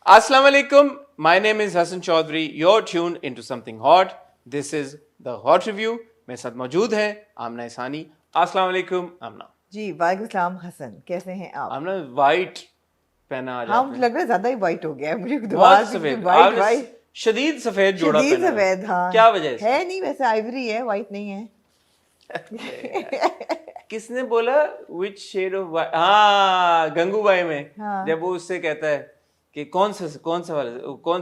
Assalamu alaikum. My name is Hassan Chaudhry. You're tuned into something hot. This is the Hot Review. मेरे साथ मौजूद है आमना इसानी. अस्सलाम वालेकुम आमना. जी वालेकुम सलाम हसन, कैसे हैं आप? आमना वाइट पहना आज हाँ, आपने. मुझे लग रहा है ज्यादा ही वाइट हो गया है, मुझे बहुत दिमाग में सफेद. वाइट आपने वाइट शदीद सफेद जोड़ा शदीद पहना है. सफेद। हाँ, क्या वजह है इसकी? है नहीं, वैसे आइवरी है, वाइट नहीं है। किसने बोला विच शेड ऑफ वाइट? हाँ, गंगूबाई में हाँ। जब वो उससे कहता है कि कौन सा वाला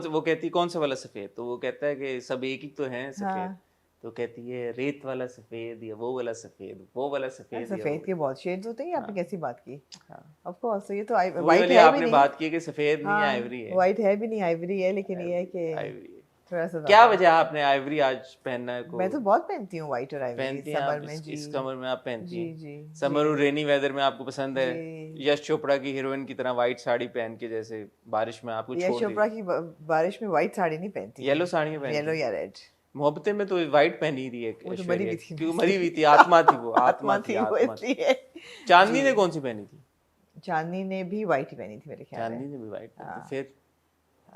वो कहती है कौन सा वाला सफेद, तो वो कहता है कि सब एक ही तो हैं सफेद. हाँ। तो कहती है रेत वाला सफेद या वो वाला सफेद, वो वाला सफेद या सफेद के बहुत शेड्स होते हैं, आपने कैसी बात की? हाँ. ऑफ कोर्स, ये तो वही वाइट वाली है भी आपने नहीं। बात की कि सफेद नहीं है, हाँ, आइवरी है. वाइट है भी नहीं, आइवरी है, लेकिन ये है कि आइवरी है. थोड़ा सा क्या ज्यादा। वजह है आपने आइवरी आज पहनना को मैं तो बहुत पहनती हूँ वाइट और आइवरी पहनती हैं समर आप? में। जी इस समर में आप पहनती जी हैं? जी समर और जी रेनी वेदर में आपको पसंद है? जी। यश चोपड़ा की हीरोइन की तरह वाइट साड़ी पहन के जैसे बारिश में आपको यश छोड़ चोपड़ा दी. की बारिश में वाइट साड़ी नहीं पहनती। येलो साड़ियाँ पहनती येलो हैं. या रेड। मोहब्बतें में तो वाइट पहनी थी एक वो तो मरी ऐश्वर्या हुई की, थी। क्योंकि मरी हुई थी, आत्मा थी वो, आत्मा थी वो, आत्मा थी. इसलिए। चांदनी जी। ने कौन सी पहनी थी? चांदनी ने भी वाइट ही पहनी थी मेरे ख्याल चांदनी में। ने भी वाइट पहनी हाँ। थी. फिर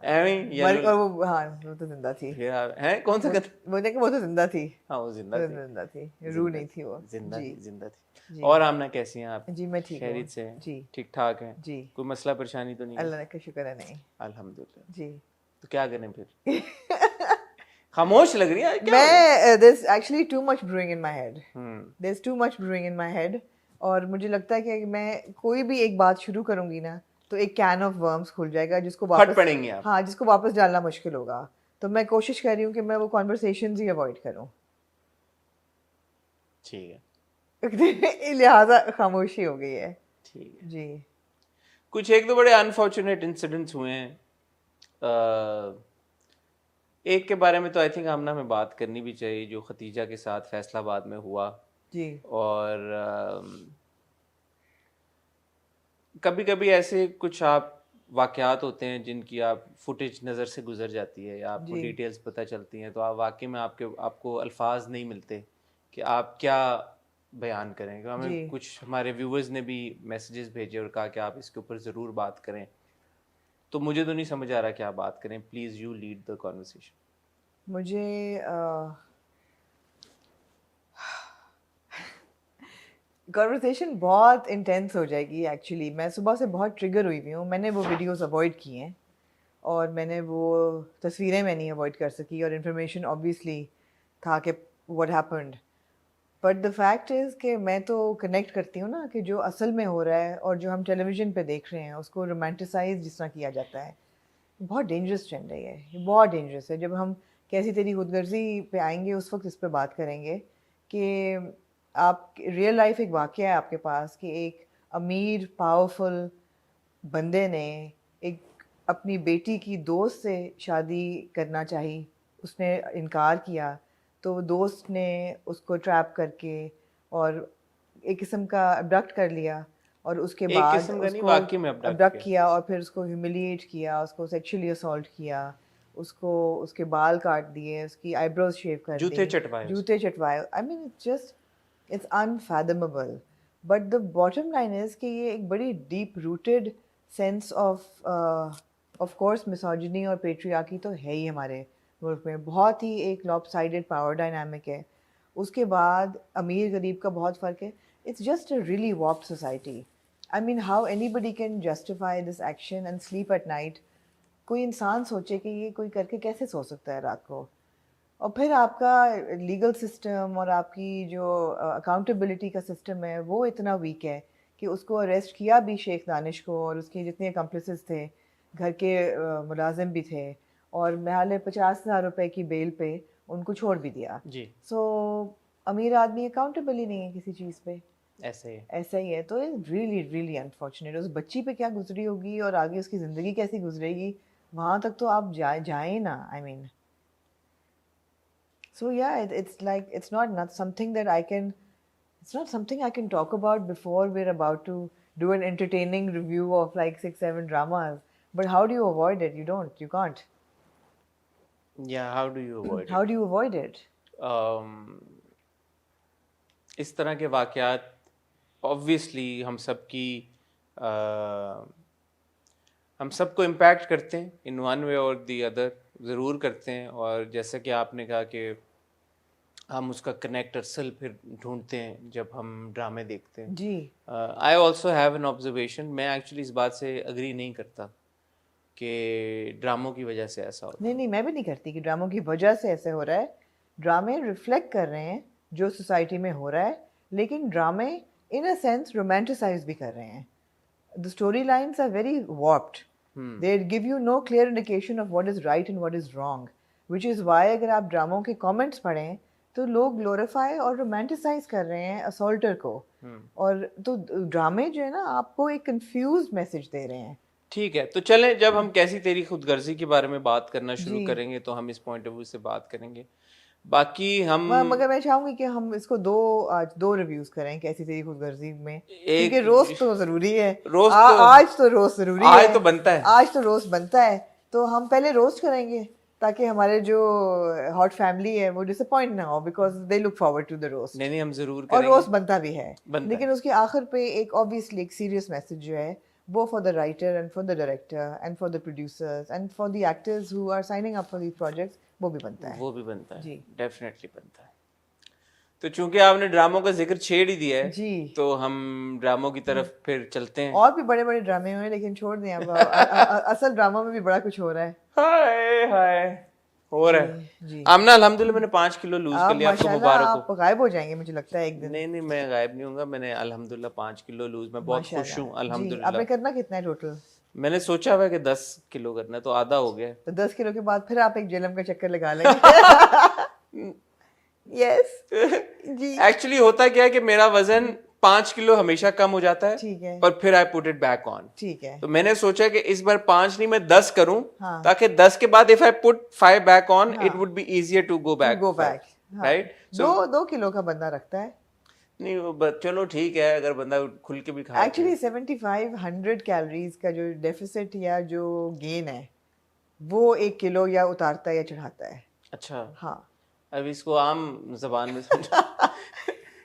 एवं मर येलो. और वो, हाँ, वो तो जिंदा थी। फिर हैं कौन सा कहते? वो देखो, वो तो जिंदा थी। हाँ, वो जिंदा वो थी. जिंदा थी, रूह जिंदा नहीं थी वो। जिंदा जी थी, जिंदा थी. जी और आमना कैसी हैं आप? जी, मैं ठीक हूँ। खैरियत से हैं? जी ठीक ठाक हैं? जी, कोई मसला परेशानी तो नहीं है? अल्लाह का शुक्र है, नहीं। अल्हम्दुलिल्लाह. जी। तो क्या करें फिर? खामोश लग रही है, क्या हो गया? मैं there's actually too much brewing in my head. Hmm. There's too much brewing in my head. और मुझे लगता है कि मैं कोई भी एक बात शुरू करूंगी ना, तो एक कैन ऑफ वर्म्स खुल जाएगा जिसको फट वापस, पड़ेंगे आप. हाँ, जिसको वापस डालना मुश्किल होगा। तो मैं कोशिश कर रही हूँ कि मैं वो कॉन्वर्सेशंस ही अवॉइड करूँ। ठीक है. लिहाजा खामोशी हो गई है। ठीक है. जी कुछ एक दो बड़े अनफॉर्चुनेट इंसिडेंट्स हुए हैं. एक के बारे में तो आई थिंक आमना में बात करनी भी चाहिए, जो खतीजा के साथ फैसलाबाद में हुआ. जी और कभी कभी ऐसे कुछ आप वाक़यात होते हैं जिनकी आप फुटेज नज़र से गुजर जाती है या आपको जी डिटेल्स पता चलती हैं, तो आप वाकई में आपको अल्फाज नहीं मिलते कि आप क्या बयान करें. तो हमें जी। कुछ हमारे व्यूवर्स ने भी मैसेजेस भेजे और कहा कि आप इसके ऊपर ज़रूर बात करें. तो मुझे तो नहीं समझ आ रहा क्या बात करें. Please you lead the conversation. मुझे कॉन्वर्सेशन बहुत इंटेंस हो जाएगी एक्चुअली। मैं सुबह से बहुत ट्रिगर हुई हूँ। मैंने वो वीडियोस अवॉइड किए हैं और मैंने वो तस्वीरें मैं नहीं अवॉइड कर सकी, और इन्फॉर्मेशन ऑब्वियसली था कि what happened. But the fact is कि मैं तो कनेक्ट करती हूँ ना कि जो असल में हो रहा है और जो हम टेलीविज़न पे देख रहे हैं उसको रोमांटिसाइज जिस तरह किया जाता है, बहुत डेंजरस ट्रेंड है ये बहुत डेंजरस है। जब हम कैसी तेरी खुदगर्जी पे आएंगे उस वक्त इस पे बात करेंगे कि आप रियल लाइफ एक वाक़या है आपके पास कि एक अमीर पावरफुल बंदे ने एक अपनी बेटी की दोस्त से शादी करना चाही, उसने इनकार किया, तो दोस्त ने उसको ट्रैप करके और एक किस्म का अबडक्ट कर लिया, और उसके एक बाद किस्म का नहीं, उसको वाकई में abduct अबडक्ट किया. किया और फिर उसको ह्यूमिलिएट किया, उसको सेक्सुअली असॉल्ट किया, उसको उसके बाल काट दिए, उसकी आईब्रोज शेव कर जूते दी, चटवाए जूते चटवाए। I mean it's just, it's unfathomable. But the bottom line is कि ये एक बड़ी deep rooted sense of course misogyny और पेट्रियार्की तो है ही हमारे मुल्क में। बहुत ही एक लॉपसाइडेड पावर डायनामिक है। उसके बाद अमीर गरीब का बहुत फ़र्क है। It's just a really warped society. I mean how anybody can justify this action and sleep at night. कोई इंसान सोचे कि ये कोई करके कैसे सो सकता है रात को। और फिर आपका लीगल सिस्टम और आपकी जो अकाउंटेबिलिटी का सिस्टम है वो इतना वीक है कि उसको अरेस्ट किया भी शेख दानिश को, और उसके जितने अकम्प्लिसेस थे, घर के मुलाजिम भी थे, और महल 50,000 रुपए की बेल पे उनको छोड़ भी दिया। जी. सो अमीर आदमी अकाउंटेबल ही नहीं है किसी चीज़ पे। ऐसे ही. ऐसा ही है। तो रियली रियली अनफॉर्चुनेट। उस बच्ची पे क्या गुजरी होगी और आगे उसकी ज़िंदगी कैसी गुजरेगी, वहाँ तक तो आप जाए ना। I mean, so yeah, it's like it's not something that I can, it's not something I can talk about before we're about to do an entertaining review of like 6 7 dramas. But how do you avoid it? You can't. Yeah, how do you avoid How it? do you avoid it? इस तरह के वाक़यात obviously हम सब की हम सबको impact करते हैं इन वन वे और दी अदर, ज़रूर करते हैं। और जैसा कि आपने कहा कि हम उसका कनेक्ट असल फिर ढूंढते हैं जब हम ड्रामे देखते हैं। जी। I also have an observation, मैं एक्चुअली इस बात से अग्री नहीं करता कि ड्रामों की वजह से ऐसा होता नहीं नहीं, मैं भी नहीं करती कि ड्रामों की वजह से ऐसे हो रहा है। ड्रामे रिफ्लेक्ट कर रहे हैं जो सोसाइटी में हो रहा है, लेकिन ड्रामे इन अ सेंस रोमांटिसाइज भी कर रहे हैं। The storylines are very warped. They give you no clear indication of what is right and what is wrong, which is why अगर आप ड्रामों के कमेंट्स पढ़ें तो लोग ग्लोरीफाई और रोमांटिसाइज कर रहे हैं असॉल्टर को। और तो ड्रामे जो है ना आपको एक कंफ्यूज मैसेज दे रहे हैं। ठीक है, तो चलें, जब हम कैसी तेरी खुदगर्जी के बारे में बात करना शुरू जी। करेंगे तो हम इस पॉइंट ऑफ व्यू से बात करेंगे। बाकी हम मगर मैं चाहूंगी कि हम इसको आज दो रिव्यूज करें कैसी तेरी खुदगर्जी में, एक क्योंकि रोस्ट तो जरूरी है। रोस्ट तो आज तो रोस्ट जरूरी है, आज तो बनता है, आज तो रोस्ट बनता है। तो हम पहले रोस्ट करेंगे ताकि हमारे जो हॉट फैमिली है वो डिसअपॉइंट ना हो, because they look forward to the roast. नहीं हम जरूर और करेंगे, रोस्ट बनता भी है, लेकिन है। उसके आखिर पे एक ऑब्वियसली एक सीरियस मैसेज जो है वो for the writer and for the director and for the producers and for the actors who are signing up for these projects, वो भी बनता है। वो भी बनता है, जी। डेफिनेटली बनता है। तो चूंकि आपने ड्रामों का जिक्र छेड़ ही दिया है जी, तो हम ड्रामों की तरफ फिर चलते हैं। और भी बड़े बड़े ड्रामे हुए लेकिन छोड़ दें अब। असल ड्रामा में भी बड़ा कुछ हो रहा है। हाय हाय हो रहा है। जी। आमना अल्हम्दुलिल्लाह मैंने 5 किलो लूज कर लिया, आपको माशाल्लाह मुबारक आप हो। गायब हो जाएंगे मुझे लगता है एक दिन। नहीं मैं गायब नहीं होऊंगा, मैंने अल्हम्दुलिल्लाह 5 किलो लूज, मैं बहुत खुश हूँ जी। अल्हम्दुलिल्लाह। आपने करना कितना है टोटल? मैंने सोचा हुआ है कि 10 किलो करना है, तो आधा हो गया है। तो 10 किलो के बाद फिर आप एक जेलम का चक्कर लगा लेंगे। यस जी। एक्चुअली होता क्या है कि मेरा वजन 5 किलो हमेशा कम हो जाता है, ठीक है, पर फिर I put it back on. ठीक है। तो मैंने सोचा कि इस बार 5 नहीं मैं 10 करूं, हाँ। ताकि 10 के बाद if I put 5 back on हाँ। It would be easier to go back, right? दो किलो का बंदा रखता है। नहीं चलो ठीक है, अगर बंदा खुल के भी खाए। एक्चुअली 7500 कैलोरीज का जो डेफिसिट या जो गेन है वो 1 किलो या उतारता है या चढ़ाता है। अच्छा, हाँ। अब इसको आम जबान में समझो।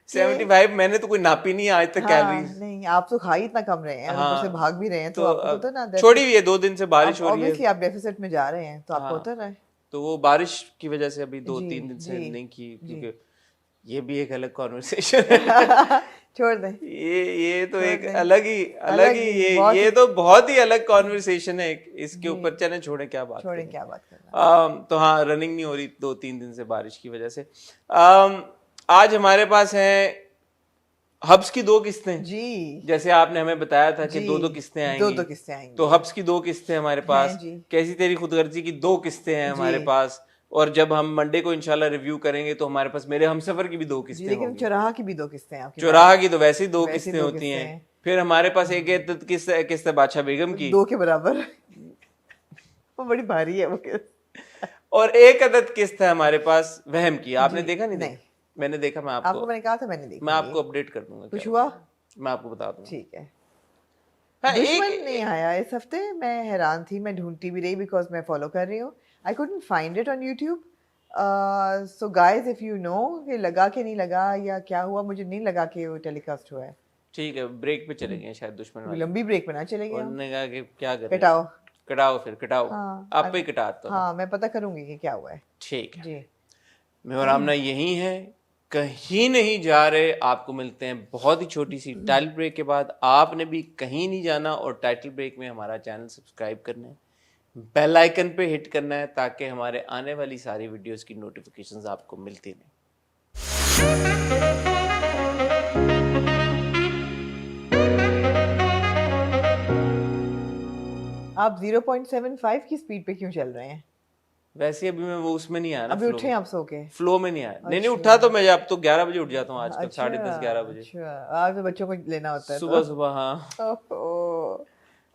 75 मैंने तो कोई नापी नहीं आज तक कैलोरीज। नहीं, आप तो खा ही इतना कम रहे हैं, ऊपर से भाग भी रहे हैं, तो आपको तो ना छोड़ी हुई है 2 दिन से बारिश हो रही है। ऑब्वियसली आप डेफिसिट में जा रहे हैं तो आपको उतर रहा है। तो वो बारिश की वजह से अभी 2-3 दिन से नहीं की, क्योंकि ये भी एक अलग कॉन्वर्सेशन है। छोड़ दें ये तो एक अलग ही ये तो बहुत ही अलग कॉन्वर्सेशन है, इसके ऊपर चलें, छोड़ें क्या बात करना। तो हाँ, रनिंग नहीं हो रही 2-3 दिन से बारिश की वजह से। आज हमारे पास है हब्स की 2 किस्तें जी, जैसे आपने हमें बताया था कि 2 किस्तें आएंगी। 2 किस्तें आएंगी। तो हब्स की 2 किस्तें हमारे पास, कैसी तेरी खुदगर्जी की 2 किस्तें हैं हमारे पास, और जब हम मंडे को इंशाल्लाह रिव्यू करेंगे तो हमारे पास मेरे हमसफर की भी 2 किस्तें होंगी। लेकिन चौराहा की भी 2 किस्तें हैं आपके। चौराहा की तो वैसे ही 2 किस्तें होती हैं। फिर हमारे पास एक किस्त है बादशाह बेगम की, 2 के बराबर। वो बड़ी भारी है वो किस्त। और एक अदद किस्त है हमारे पास वहम की। आपने देखा? नहीं। मैंने देखा, मैं आपको मैंने कहा था मैंने देखा। मैं आपको अपडेट कर दूंगा। कुछ हुआ? मैं आपको बता दूंगा। ठीक है। दुश्मन नहीं आया इस हफ्ते, मैं हैरान थी, मैं ढूंढती भी रही बिकॉज मैं फॉलो कर रही हूँ। I couldn't find it on YouTube. So guys, if you know कि लगा कि नहीं लगा या क्या हुआ, मुझे नहीं लगा कि वो टेलीकास्ट हुआ है। ठीक है, ब्रेक पे चले गए शायद दुश्मन वाले। लंबी ब्रेक पे ना चले गए। उन्होंने कहा कि क्या करें, कटाओ फिर कटाओ। हाँ, आप पे कटाता हूं। हाँ, मैं पता करूंगी कि क्या हुआ है। ठीक है जी। मैं और आमना यही है, कहीं नहीं जा रहे। आपको मिलते हैं बहुत ही छोटी सी टाइटल ब्रेक के बाद। आपने भी कहीं नहीं जाना, और टाइटल ब्रेक में हमारा चैनल सब्सक्राइब करना है, बेल आइकन पे हिट करना है, ताकि हमारे आने वाली सारी वीडियोस की नोटिफिकेशंस आपको मिलती रहें। आप 0.75 की स्पीड पे क्यों चल रहे हैं? वैसे अभी मैं वो उसमें नहीं आया ना, अभी उठे आप सो के? फ्लो में नहीं आया। नहीं उठा तो मैं अब तो 11 बजे उठ जाता हूँ आजकल, 10:30-11 बजे। अच्छा, आज तो बच्चों को लेना होता है सुबह। हाँ,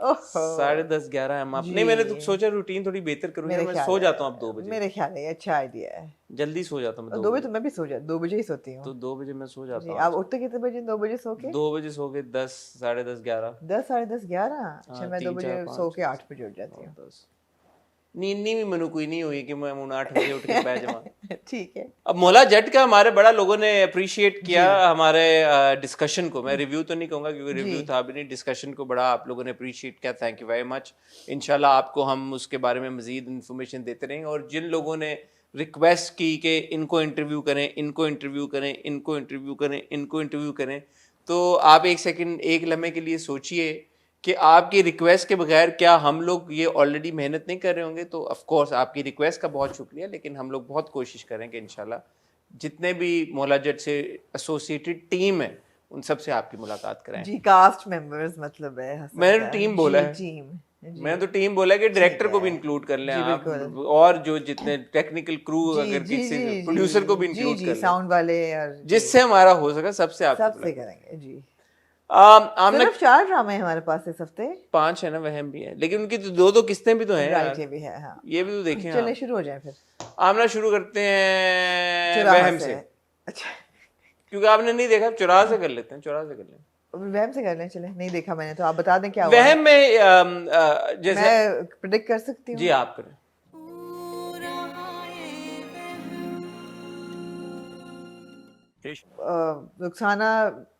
10:30-11 हम आप नहीं, मैंने तो सोचा रूटीन थोड़ी बेहतर करूंगा। मैं सो जाता हूँ अब 2 बजे। मेरे ख्याल है अच्छा आइडिया है। जल्दी सो जाता हूँ 2 बजे। तो मैं भी 2 बजे ही सोती हूँ। तो 2 बजे मैं सो जाता हूँ। आप उठते कितने बजे? 2 बजे सो के? 2 बजे सो के 10, 10:30, 11। 10, 10:30, 11। अच्छा, मैं 2 बजे सो के 8 बजे उठ जाती हूँ। नींद भी मनु कोई नहीं हुई कि मैं 8 बजे उठ के बैठ जाऊँ। ठीक है। अब मोला जट का हमारे बड़ा लोगों ने अप्रिशिएट किया हमारे डिस्कशन को। मैं रिव्यू तो नहीं कहूंगा क्योंकि रिव्यू था भी नहीं, डिस्कशन को बड़ा आप लोगों ने अप्रिशिएट किया, थैंक यू वेरी मच। इंशाल्लाह आपको हम उसके बारे में मजीद इन्फॉर्मेशन देते रहेंगे। और जिन लोगों ने रिक्वेस्ट की कि इनको इंटरव्यू करें, इनको इंटरव्यू करें, इनको इंटरव्यू करें, इनको इंटरव्यू करें, तो आप एक सेकंड, एक लम्हे के लिए सोचिए कि आपकी रिक्वेस्ट के बगैर क्या हम लोग ये ऑलरेडी मेहनत नहीं कर रहे होंगे। तो ऑफ कोर्स आपकी रिक्वेस्ट का बहुत शुक्रिया, लेकिन हम लोग बहुत कोशिश करेंगे इंशाल्लाह जितने भी मौला जट से एसोसिएटेड टीम है उन सब से आपकी मुलाकात कराएं। जी, कास्ट मेंबर्स मतलब है हसन मैंने तो का। टीम बोला है, मैंने तो टीम बोला है कि डायरेक्टर को भी इंक्लूड कर लें आप, और जो जितने टेक्निकल क्रू अगर किसी प्रोड्यूसर को भी इंक्लूड कर लें, साउंड वाले, और जिससे हमारा हो सका सबसे आप सबसे करेंगे जी। आमना सिर्फ 4 ड्रामे हैं हमारे पास इस हफ्ते। 5 है ना, वहम भी है, लेकिन उनकी तो 2 किस्तें भी तो हैं राइट, ये भी है। हाँ, ये भी तो देखें। चलिए शुरू हो जाए फिर। आमना शुरू करते हैं चुराहा वहम से। अच्छा, क्योंकि आपने नहीं देखा, चुराहा से कर लेते हैं, चुराहा से कर लें। वहम से कर लें, चले। नहीं देखा मैंने, तो आप बता दें क्या हुआ। वहम में जैसे मैं प्रेडिक्ट कर सकती हूँ। जी आप करें। रुखसाना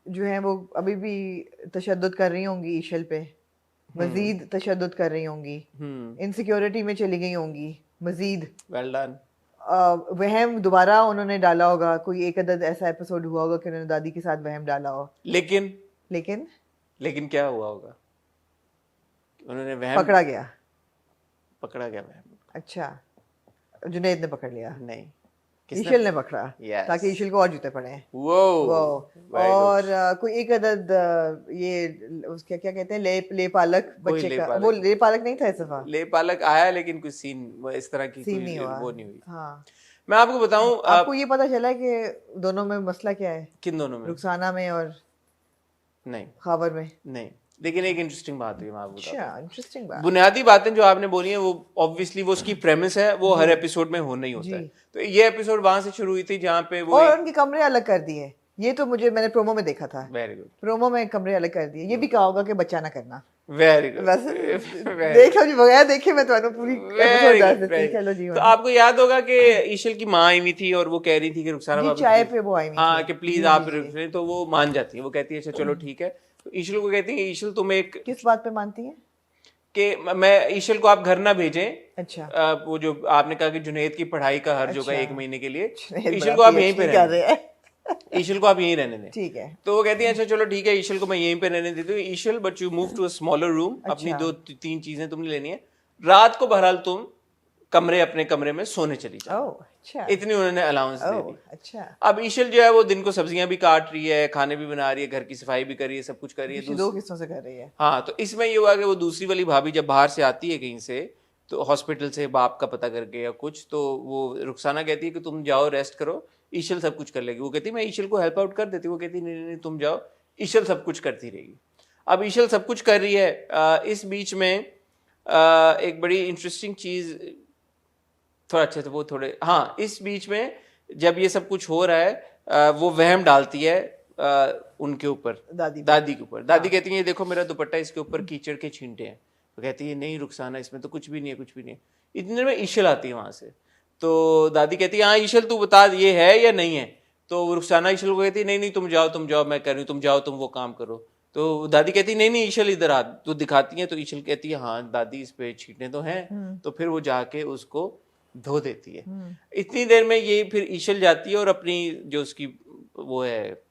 जो है वो अभी भी तशद्दुद कर रही होंगी ईशल पे, मजीद तशद्दुद कर रही होंगी, इनसिक्योरिटी में चली गई होंगी मजीद। Well done. वहम दोबारा उन्होंने डाला होगा, कोई एक अदद ऐसा एपिसोड हुआ होगा कि उन्होंने दादी के साथ वहम डाला हो। लेकिन लेकिन लेकिन क्या हुआ होगा? उन्होंने वहम पकड़ा गया वहम। अच्छा, जुनैद ने पकड़ लिया? नहीं, ईशल ने पकड़ा, yes. ताकि ईशल को और जूते पड़े। वो और कोई एक अदद ये उसके क्या कहते हैं, ले पालक बच्चे का, वो ले पालक नहीं था, इस दफा ले पालक आया लेकिन कुछ सीन इस तरह की सीन नहीं हुआ। वो नहीं हुई। हाँ, मैं आपको बताऊं, आपको ये पता चला कि दोनों में मसला क्या है? किन दोनों में? रुखसाना में और नहीं, खाबर में नहीं। लेकिन एक इंटरेस्टिंग बात हुई, मैं आपको बताता हूं। अच्छा, इंटरेस्टिंग बात। बुनियादी बातें जो आपने बोली हैं वो ऑब्वियसली वो उसकी प्रेमिस है, वो हर एपिसोड में होना ही होता है। तो ये एपिसोड वहां से शुरू हुई थी जहाँ पे वो और उनके कमरे अलग कर दिए। ये तो मैंने प्रोमो में देखा था। Very good. प्रोमो में कमरे अलग कर दिए। ये भी कहा होगा कि बच्चा ना करना। Very good. देख लो जी, बगैर देखे मैं तो पूरी एपिसोड डाल सकती हूं। चलो जी। तो आपको याद होगा कि ईशल की माँ आई हुई थी और वो कह रही थी कि रुखसाना भाभी चाय पे वो आई हुई, हाँ, कि प्लीज आप, तो वो मान जाती है, वो कहती है अच्छा चलो ठीक है। तो ईशल को कहती है ईशल तुम एक, किस बात पे मानती हैं? कि मैं ईशल को आप घर ना भेजें। अच्छा, वो जो आपने कहा कि जुनैद की पढ़ाई का हर्ज होगा 1 महीने के लिए, ईशल को बड़ा आप यहीं पे PhD कर रहे हैं। ईशल को आप यहीं रहने दें। ठीक है। तो वो कहती है अच्छा चलो ठीक है, ईशल को मैं यहीं पे रहने देती हूँ। Ishal but you move to a smaller room, अपनी 2-3 चीजें तुमने लेनी है, रात को बहरहाल तुम अपने कमरे में सोने चली जाओ। अच्छा, इतनी उन्होंने अलाउंस दे दी। अच्छा। अब ईशल जो है वो दिन को सब्जियां भी काट रही है, खाने भी बना रही है, घर की सफाई भी कर रही है, सब कुछ कर रही है। 2 किस्तों से कर रही है। हाँ, तो इसमें ये हुआ कि वो दूसरी वाली भाभी जब बाहर से आती है कहीं से, तो हॉस्पिटल से बाप का पता करके या कुछ, तो वो रुखसाना कहती है कि तुम जाओ रेस्ट करो, ईशल सब कुछ कर लेगी। वो कहती है मैं ईशल को हेल्प आउट कर देती हूँ। वो कहती नहीं नहीं तुम जाओ, ईशल सब कुछ करती रहेगी। अब ईशल सब कुछ कर रही है। इस बीच में एक बड़ी इंटरेस्टिंग चीज, थोड़ा अच्छा था वो थोड़े, हाँ, इस बीच में जब ये सब कुछ हो रहा है वो वहम डालती है उनके ऊपर, दादी के ऊपर। दादी कहती है ये देखो मेरा दुपट्टा, इसके ऊपर कीचड़ के छींटे हैं। तो कहती है नहीं रुखसाना, इसमें तो कुछ भी नहीं है, कुछ भी नहीं है। इतने में ईशल आती है वहां से। तो दादी कहती है हाँ ईशल तू बता ये है या नहीं है। तो रुखसाना ईशल को कहती है नहीं नहीं तुम जाओ, मैं कर रही हूँ, तुम जाओ, तुम वो काम करो। तो दादी कहती है नहीं नहीं ईशल इधर आ, तो दिखाती है। तो ईशल कहती है हाँ दादी इस पे छींटे तो हैं। तो फिर वो जाके उसको धो देती है। इतनी देर में ये फिर ईशल जाती है और अपनी जो उसकी वो है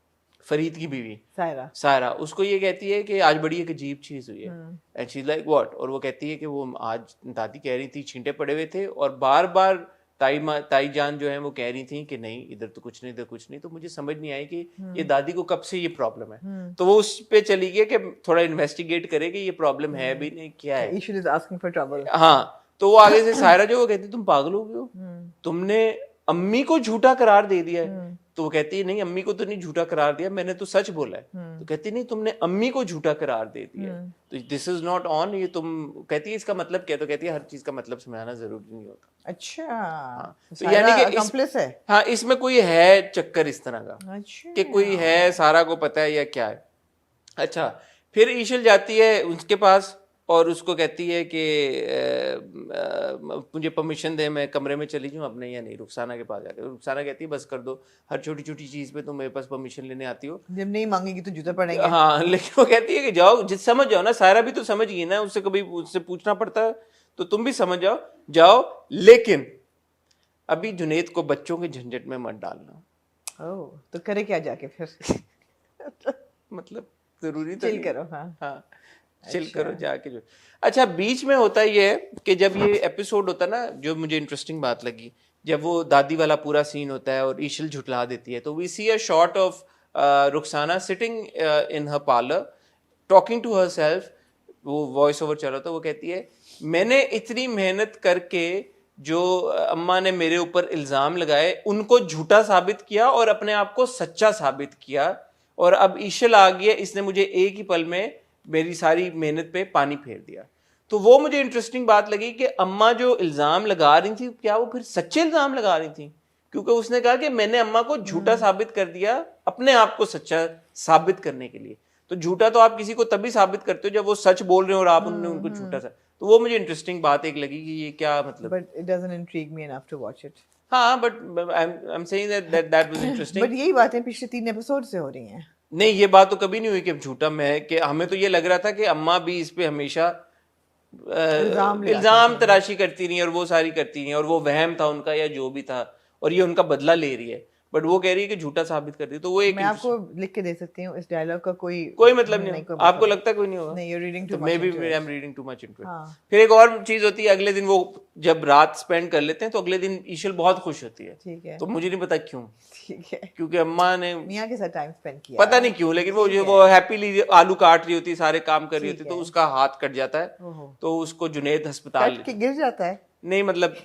फरीद की बीवी सायरा, उसको ये कहती है कि आज बड़ी एक अजीब चीज हुई है। And she like what? और वो कहती है कि वो आज दादी कह रही थी छींटे पड़े हुए थे, और बार बार ताई जान जो है वो कह रही थी कि नहीं इधर तो कुछ नहीं, इधर कुछ नहीं। तो मुझे समझ नहीं आई कि ये दादी को कब से ये प्रॉब्लम है। तो वो उस पे चली गई कि थोड़ा इन्वेस्टिगेट करे कि ये प्रॉब्लम है भी नहीं, क्या है। ईशल इज आस्किंग फॉर ट्रबल। हाँ, तो वो आगे से सायरा जो वो कहती तुम पागल हो गए हो, तुमने अम्मी को झूठा करार दे दिया है। तो वो कहती है नहीं अम्मी को तो नहीं झूठा करार दिया, मैंने तो सच बोला है। तो कहती नहीं तुमने अम्मी को झूठा करार दे दिया, तो दिस इज नॉट ऑन। ये तुम कहती है इसका मतलब क्या? तो कहती है हर चीज का मतलब समझाना जरूरी नहीं होता। अच्छा, हाँ, तो यानी कि हाँ इसमें कोई है चक्कर इस तरह का। अच्छा, कि कोई है, सारा को पता है या क्या है। अच्छा, फिर ईशल जाती है उसके पास और उसको कहती है कि मुझे परमिशन दे, मैं कमरे में चली जाऊँ अपने या नहीं, रुखसाना के पास जाकर। रुखसाना कहती है बस कर दो, हर छोटी छोटी चीज़ पे तुम मेरे पास परमिशन लेने आती हो, जब नहीं मांगेगी तो जूते पड़ेंगे। हाँ, लेकिन वो कहती है कि जाओ, जिस समझ जाओ ना, सारा भी तो समझ गई ना, उससे कभी उससे पूछना पड़ता है, तो तुम भी समझ जाओ, जाओ, लेकिन अभी जुनेद को बच्चों के झंझट में मत डालना। ओह, तो करे क्या जाके फिर? मतलब जरूरी तो चिल नहीं। करो। हाँ हाँ, चिल करो जाके जो। अच्छा, बीच में होता ये है कि जब ये एपिसोड होता है ना, जो मुझे इंटरेस्टिंग बात लगी, जब वो दादी वाला पूरा सीन होता है और ईशल झुठला देती है, तो we see a shot of Rukhsana sitting in her parlour talking to herself. वो वॉइस ओवर चल रहा था, वो कहती है मैंने इतनी मेहनत करके जो अम्मा ने मेरे ऊपर इल्ज़ाम लगाए उनको झूठा साबित किया और अपने आप को सच्चा साबित किया, और अब ईशल आ गया, इसने मुझे एक ही पल में मेरी सारी मेहनत पे पानी फेर दिया। तो वो मुझे इंटरेस्टिंग बात लगी कि अम्मा जो इल्ज़ाम लगा रही थी, क्या वो फिर सच्चे इल्ज़ाम लगा रही थी? क्योंकि उसने कहा कि मैंने अम्मा को झूठा साबित कर दिया अपने आप को सच्चा साबित करने के लिए। तो झूठा तो आप किसी को तभी साबित करते हो जब वो सच बोल रहे हो और आप उनने उनको झूठा सा। तो वो मुझे इंटरेस्टिंग बात एक लगी कि ये क्या मतलब। But it doesn't intrigue me enough to watch it. हाँ, but I am saying that was interesting. But यही बातें पिछले 3 एपिसोड से हो रही हैं। नहीं, ये बात तो कभी नहीं हुई कि झूठा मैं, कि हमें तो ये लग रहा था कि अम्मा भी इस पे हमेशा इल्जाम तराशी करती रही और वो सारी करती रही, और वो वहम था उनका या जो भी था, और ये उनका बदला ले रही है, बट वो कह रही है कि झूठा साबित कर दी। तो वो एक मैं आपको लिख के दे सकती हूँ इस डायलॉग का कोई मतलब नहीं कोई होगा। आपको लगता है कोई नहीं होगा? नहीं, you're reading too तो much may be into I it. Am reading too much into it. हाँ। फिर एक और चीज होती है, अगले दिन वो जब रात स्पेंड कर लेते हैं तो अगले दिन ईशल बहुत खुश होती है। ठीक है, तो मुझे नहीं पता क्यों, ठीक है, क्योंकि अम्मा ने मियाँ के साथ टाइम स्पेंड किया, पता नहीं क्यों, लेकिन वो हैप्पीली आलू काट रही होती है, सारे काम कर रही होती है, तो उसका हाथ कट जाता है, तो उसको जुनेद अस्पताल कट के गिर जाता है। नहीं, मतलब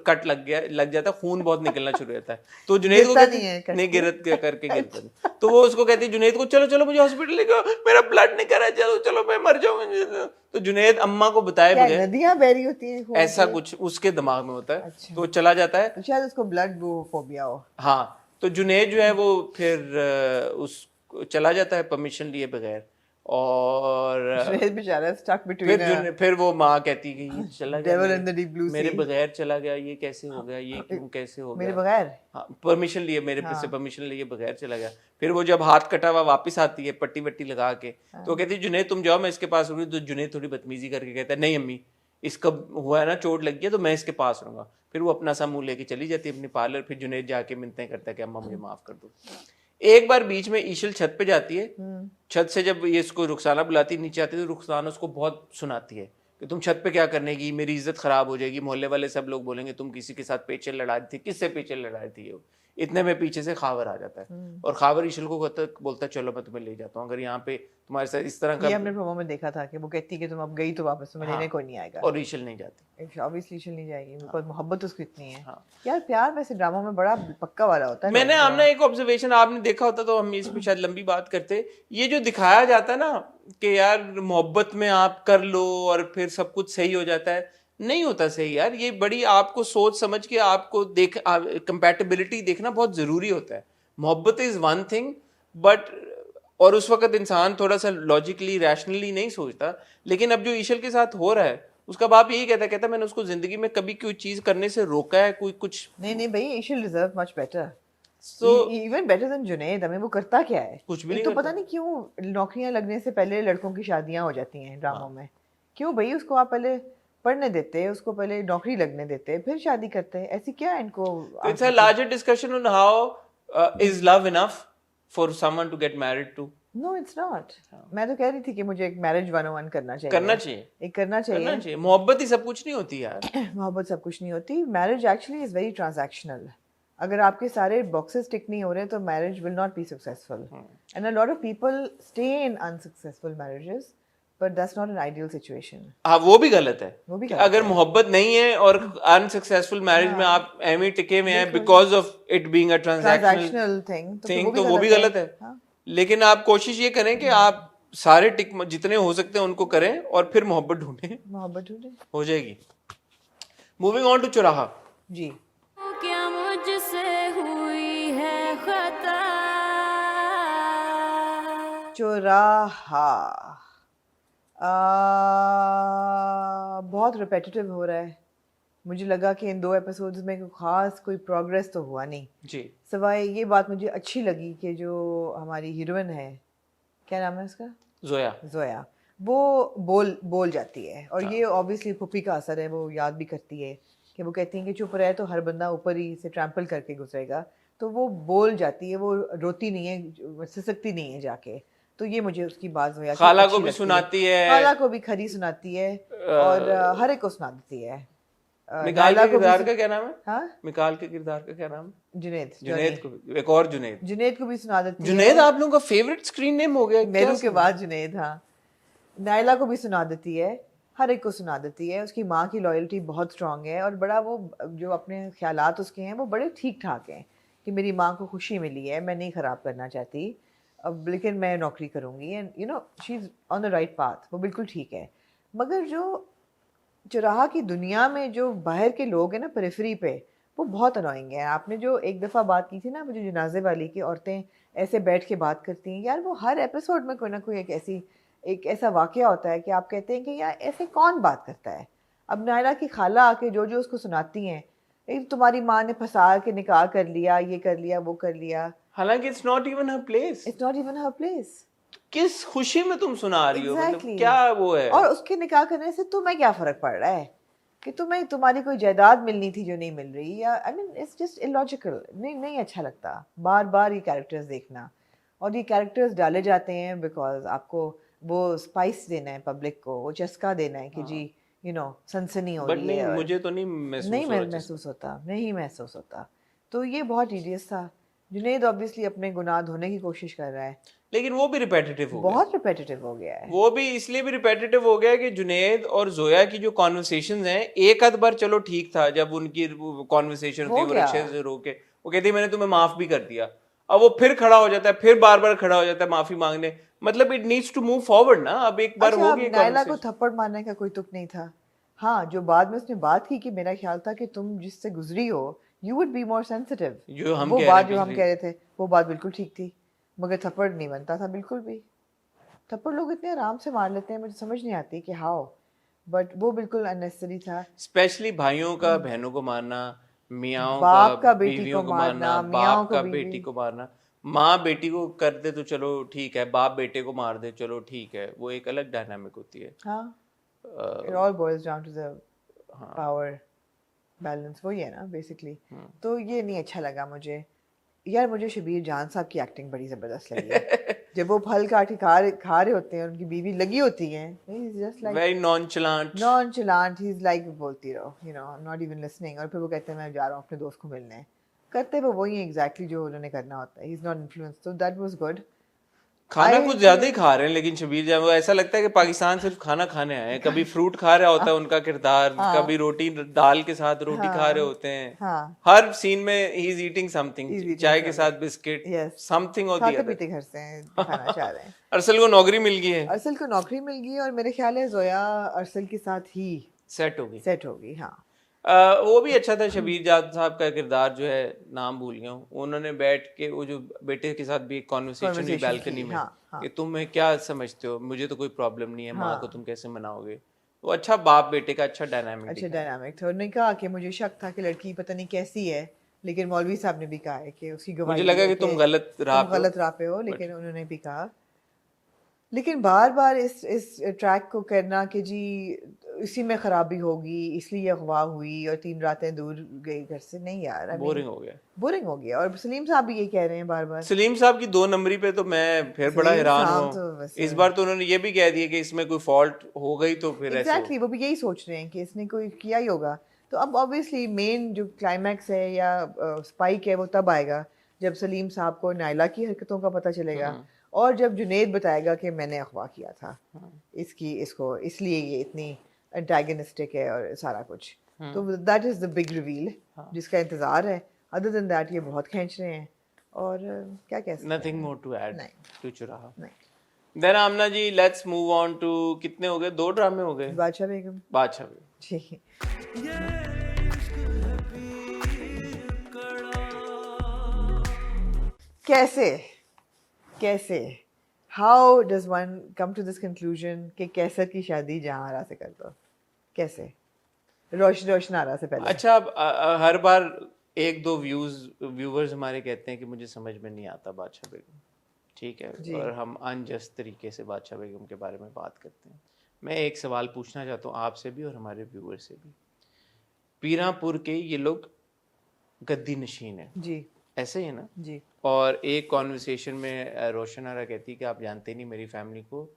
कट लग जाता है, खून बहुत निकलना शुरू हो जाता है। तो जुनेद को कहती है नहीं, गिरत करके गिरता नहीं। तो वो उसको कहती है जुनेद को, चलो चलो मुझे हॉस्पिटल ले जाओ, मेरा ब्लड नहीं कर रहा है, चलो चलो मैं मर जाऊंगा। तो जुनेद अम्मा को बताए बगैर, नदियां बह रही होती हैं, ऐसा कुछ उसके दिमाग में होता है। अच्छा। तो चला जाता है, तो शायद उसको ब्लड वो फोबिया हो। हाँ। तो जुनेद जो है वो फिर उस चला जाता है परमिशन लिए बगैर, और बेचारा स्टक बिटवीन। फिर वो माँ कहती है कि ये चला Devil गया in the deep blue मेरे sea. बगैर चला गया, ये कैसे हो गया, ये क्यों कैसे हो गया मेरे बगैर। हाँ, परमिशन लिए, मेरे से परमिशन लिए बगैर चला गया। फिर वो जब हाथ कटा हुआ वापस आती है पट्टी वट्टी लगा के, तो कहती है जुनेद तुम जाओ, मैं इसके पास रहूंगी। तो जुनेद थोड़ी बदतमीजी करके कहता है नहीं अम्मी, इसका हुआ है ना, चोट लग गई है, तो मैं इसके पास रहूंगा। फिर वो अपना सा मुंह लेके चली जाती है अपनी पार्लर। फिर जुनेद जाके मिन्नतें करता है कि अम्मा मुझे माफ कर दो। एक बार बीच में ईशल छत पे जाती है, छत से जब ये इसको रुखसाना बुलाती है नीचे आती है, तो रुखसाना उसको बहुत सुनाती है कि तुम छत पे क्या करने की, मेरी इज्जत खराब हो जाएगी, मोहल्ले वाले सब लोग बोलेंगे तुम किसी के साथ पेचे लड़ा रही थी। किससे पेचे लड़ा रही थी? इतने में पीछे से खावर आ जाता है, और खावर ईशल को बोलता है चलो मैं तुम्हें ले जाता हूँ, अगर यहाँ पे तुम्हारे साथ इस तरह का। ये हमने प्रोमो में देखा था कि वो कहती है कि तुम अब गई तो वापस तुम्हें लेने कोई नहीं आएगा, और ईशल नहीं जाती। ऑब्वियसली ईशल नहीं जाएगी, बिकॉज़ मोहब्बत उसको इतनी है। यार प्यार वैसे ड्रामा में बड़ा पक्का वाला होता है। मैंने हमने एक ऑब्जर्वेशन आपने देखा होता तो हम इस पे शायद लंबी बात करते। ये जो दिखाया जाता है ना कि यार मोहब्बत में आप कर लो और फिर सब कुछ सही हो जाता है, नहीं होता सही यार। ये बड़ी आपको सोच समझ के आपको कंपैटिबिलिटी देखना बहुत जरूरी होता है। मोहब्बत इज वन थिंग, बट और उस वक्त इंसान थोड़ा सा लॉजिकली रैशनली नहीं सोचता। लेकिन अब जो ईशल के साथ हो रहा है, उसका बाप यही कहता मैंने उसको जिंदगी में कभी कोई चीज करने से रोका है, कोई कुछ नहीं भाई, Ishal deserve much better, so even better than Junaid. हमें वो करता क्या है, कुछ भी एक नहीं तो करता। पता नहीं क्यों नौकरियां लगने से पहले लड़कों की शादियां हो जाती हैं ड्रामों में। क्यों भाई, उसको आप पहले पढ़ने देते, उसको पहले नौकरी लगने देते, फिर शादी करते। ऐसी क्या है इनको? It's a larger discussion on how is love enough for someone to get married to. No it's not. मैं तो कह रही थी कि मुझे एक मैरिज 101 करना चाहिए। करना चाहिए। मोहब्बत ही सब कुछ नहीं होती यार। मोहब्बत सब कुछ नहीं होती। Marriage actually is very transactional. अगर आपके सारे बॉक्सेस टिक नहीं हो रहे तो marriage will not be successful, and a lot of people stay in unsuccessful marriages, but that's not an ideal situation. हाँ, वो भी गलत है। वो भी अगर मोहब्बत नहीं है और अनसक्सेसफुल मैरिज में आप एम टिके हुए हैं because of it being a transactional thing, तो वो भी गलत है। लेकिन आप कोशिश ये करें कि आप सारे टिक जितने हो सकते हैं उनको करें और फिर मोहब्बत ढूंढें, हो जाएगी। मूविंग ऑन टू चौराहा जी। क्या मुझसे हुई है खता? चौराहा बहुत रिपीटेटिव हो रहा है। मुझे लगा कि इन 2 एपिसोड्स में कोई ख़ास कोई प्रोग्रेस तो हुआ नहीं जी। सिवाय ये बात मुझे अच्छी लगी कि जो हमारी हीरोइन है, क्या नाम है उसका, जोया, वो बोल जाती है। और ये ऑब्वियसली पुप्पी का असर है, वो याद भी करती है कि वो कहती हैं कि चुप रहे तो हर बंदा ऊपर ही से ट्रैम्पल करके गुजरेगा, तो वो बोल जाती है, वो रोती नहीं है, सिसकती नहीं है जाके। तो ये मुझे उसकी बात जोया खाला को भी सुनाती है, खाला को भी खरी सुनाती है और हर एक को सुना देती है। मिकाल के किरदार का क्या नाम है? हाँ, मिकाल के किरदार का क्या नाम है? जुनैद को भी, एक और जुनैद को भी सुना देती है। जुनैद आप लोगों का फेवरेट स्क्रीन नेम हो गया मेरू के बाद जुनैद। हाँ, नायला को भी सुना देती है, हर एक को सुना देती है। उसकी माँ की लॉयल्टी बहुत स्ट्रांग है और बड़ा वो जो अपने ख्यालात उसके हैं वो बड़े ठीक ठाक हैं कि मेरी माँ को खुशी मिली है, मैं नहीं ख़राब करना चाहती अब, लेकिन मैं नौकरी करूँगी and you know she is on the right path, वो बिल्कुल ठीक है। मगर जो चुराहा की दुनिया में जो बाहर के लोग हैं ना पेरिफेरी पे, वो बहुत अनोइंग है। आपने जो एक दफ़ा बात की थी ना मुझे जनाजे वाली की, औरतें ऐसे बैठ के बात करती हैं, यार वो हर एपिसोड में कोई ना कोई एक ऐसा वाक़या होता है कि आप कहते हैं कि यार ऐसे कौन बात करता है। अब नायरा की खाला आके जो उसको सुनाती हैं, तुम्हारी माँ ने फंसा के निकाह कर लिया, ये कर लिया, वो कर लिया, हालांकि it's not even her place. किस खुशी में तुम सुना रही हो? मतलब क्या वो है? और उसके निकाह करने से तुम्हें क्या फर्क पड़ रहा है कि तुम्हें तुम्हारी कोई जायदाद मिलनी थी जो नहीं मिल रही, या आई मीन इट्स जस्ट इलॉजिकल। नहीं अच्छा लगता बार बार ये कैरेक्टर्स देखना। और ये कैरेक्टर्स डाले जाते हैं बिकॉज आपको वो स्पाइस देना है पब्लिक को, वो चस्का देना है कि जी यू नो सनसनी हो रही है। मुझे तो नहीं महसूस होता। तो ये बहुत टीडियस था। जुनैद ऑब्वियसली अपने गुनाह धोने की कोशिश कर रहा है, लेकिन वो भी रिपीटेटिव हो गया, बहुत रिपीटेटिव हो गया है। वो भी इसलिए भी रिपीटेटिव हो गया कि जुनैद और जोया की जो कॉन्वर्सेशंस हैं, एक आध बार चलो ठीक था जब उनकी कॉन्वर्सेशन थी, वो रिक्शे से रोके वो कहती मैंने तुम्हें माफ भी कर दिया, अब वो फिर खड़ा हो जाता है, फिर बार बार खड़ा हो जाता है माफी मांगने। मतलब it needs to move forward ना। अब एक बार हो गई नायला को थप्पड़ मारने का कोई तुक नहीं था। हाँ, जो बाद में उसने बात की कि मेरा ख्याल था कि तुम जिससे गुजरी हो you would be more sensitive, जो हम कह रहे थे वो बात बिल्कुल ठीक थी, मगर थप्पड़ नहीं बनता था बिल्कुल भी। थप्पड़ लोग इतने आराम से मार लेते हैं, मुझे समझ नहीं आती कि हाउ, बट वो बिल्कुल अननेसेसरी था। स्पेशली भाइयों का बहनों को मारना, मियाओं बाप का बेटी को मारना, बाप का बेटी को मारना, माँ बेटी को कर दे तो चलो ठीक है, बाप बेटे को मार दे चलो ठीक है, वो एक अलग डायनामिक होती है। हाँ, it all boils down to the power balance, वही है ना बेसिकली। तो ये नहीं अच्छा लगा मुझे यार। मुझे शबीर जान साहब की एक्टिंग बड़ी ज़बरदस्त लगी है। जब वो फल काट खा रहे होते हैं, उनकी बीवी लगी होती है, he is just like very nonchalant, he is like बोलती रहो, you know, I am not even listening. और फिर वो कहते हैं मैं जा रहा हूँ अपने दोस्त को मिलने, करते वो वही एग्जैक्टली जो उन्होंने करना होता है। He is not influenced, so that was good. खाना कुछ ज्यादा ही खा रहे हैं लेकिन शबीर जान, वो ऐसा लगता है कि पाकिस्तान सिर्फ खाना खाने आए हैं। कभी फ्रूट खा रहा होता है उनका किरदार, कभी रोटी दाल के साथ रोटी खा रहे होते हैं। हर सीन में ही इज ईटिंग समथिंग, चाय के साथ बिस्किट, समथिंग होती है। पीते घर से खाना चाह रहे हैं। अरसल को नौकरी मिल गई है, और मेरे ख्याल है जोया अरसल के साथ ही सेट होगी। हाँ, वो भी अच्छा था। शबीर जान साहब का किरदार जो है, नाम भूल गया हूँ, उन्होंने बैठ के वो जो बेटे के साथ भी एक कॉन्वर्सेशन हुई बैल्कनी में, कि तुम्हें क्या समझते हो, मुझे तो कोई प्रॉब्लम नहीं है, माँ को तुम कैसे मनाओगे। वो अच्छा बाप बेटे का अच्छा डायनामिक था। उन्होंने कहा कि मुझे शक था कि लड़की पता नहीं कैसी है, लेकिन मौलवी साहब ने भी कहा है कि उसकी गवाही, मुझे लगा कि तुम गलत राह पे हो, लेकिन उन्होंने भी कहा। लेकिन बार बार इस ट्रैक को करना कि जी इसी में खराबी होगी इसलिए अगवा हुई और 3 रातें दूर गई घर से, नहीं यार, बोरिंग हो गया। और सलीम साहब भी ये कह रहे हैं बार बार। सलीम साहब की 2 नंबरी पे तो मैं फिर बड़ा हैरान हूँ। तो इस बार तो उन्होंने ये भी कह दिया कि इसमें कोई फॉल्ट हो गई तो फिर एग्जैक्टली वो भी यही सोच रहे हैं कि इसने कोई किया ही होगा। तो अब ऑब्वियसली मेन जो क्लाइमैक्स है या स्पाइक है वो तब आएगा जब सलीम साहब को नायला की हरकतों का पता चलेगा, और जब जुनैद बताएगा कि मैंने अगवा किया था इसको, इसलिए ये इतनी एंटागनिस्टिक है और सारा कुछ। तो that is the big reveal जिसका इंतजार है। अदर देन दैट ये बहुत खींच रहे हैं और क्या कह सकते हैं, nothing more to add to Chauraha. Then Aamna ji, let's move on to, कितने हो गए, 2 ड्रामे हो गए। Badshah Begum ji. How does one come to this conclusion कि कैसर की शादी जहां आरा से कर दो? कैसे? रोशन आरा से पहले। अच्छा, अब हर बार एक दो व्यूवर्स हमारे कहते हैं कि मुझे समझ में नहीं आता बादशाह बेगम, ठीक है, जी। और हम अनजस्ट तरीके से बादशाह बेगम के बारे में बात करते हैं। मैं एक सवाल पूछना चाहता हूँ आपसे भी और हमारे व्यूवर से भी। पीरापुर के ये लोग गद्दी नशीन है, जी ऐसे ही है ना? जी और एक कॉन्वर्सेशन में रोशन आरा कहती है कि आप जानते नहीं मेरी फैमिली को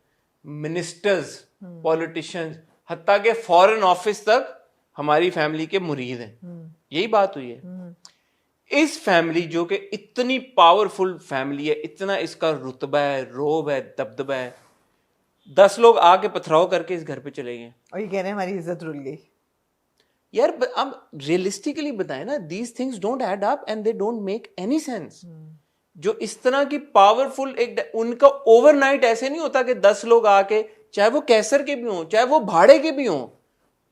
मिनिस्टर्स, पॉलिटिशियंस, हत्ता के फॉरेन ऑफिस तक हमारी फैमिली के मुरीद हैं। यही बात हुई है। इस फैमिली जो कि इतनी पावरफुल फैमिली है, इतना इसका रुतबा है, रोब है, दबदबा है, 10 लोग आके पथराव करके इस घर पे चले गए। और ये कह रहे हैं हमारी इज्जत रुल गई। यार अब रियलिस्टिकली बताएं ना, these things don't add up and they don't make any sense. जो इस तरह की पावरफुल उनका ओवरनाइट ऐसे नहीं होता कि 10 लोग आके, चाहे वो कैसर के भी हों, चाहे वो भाड़े के भी हों,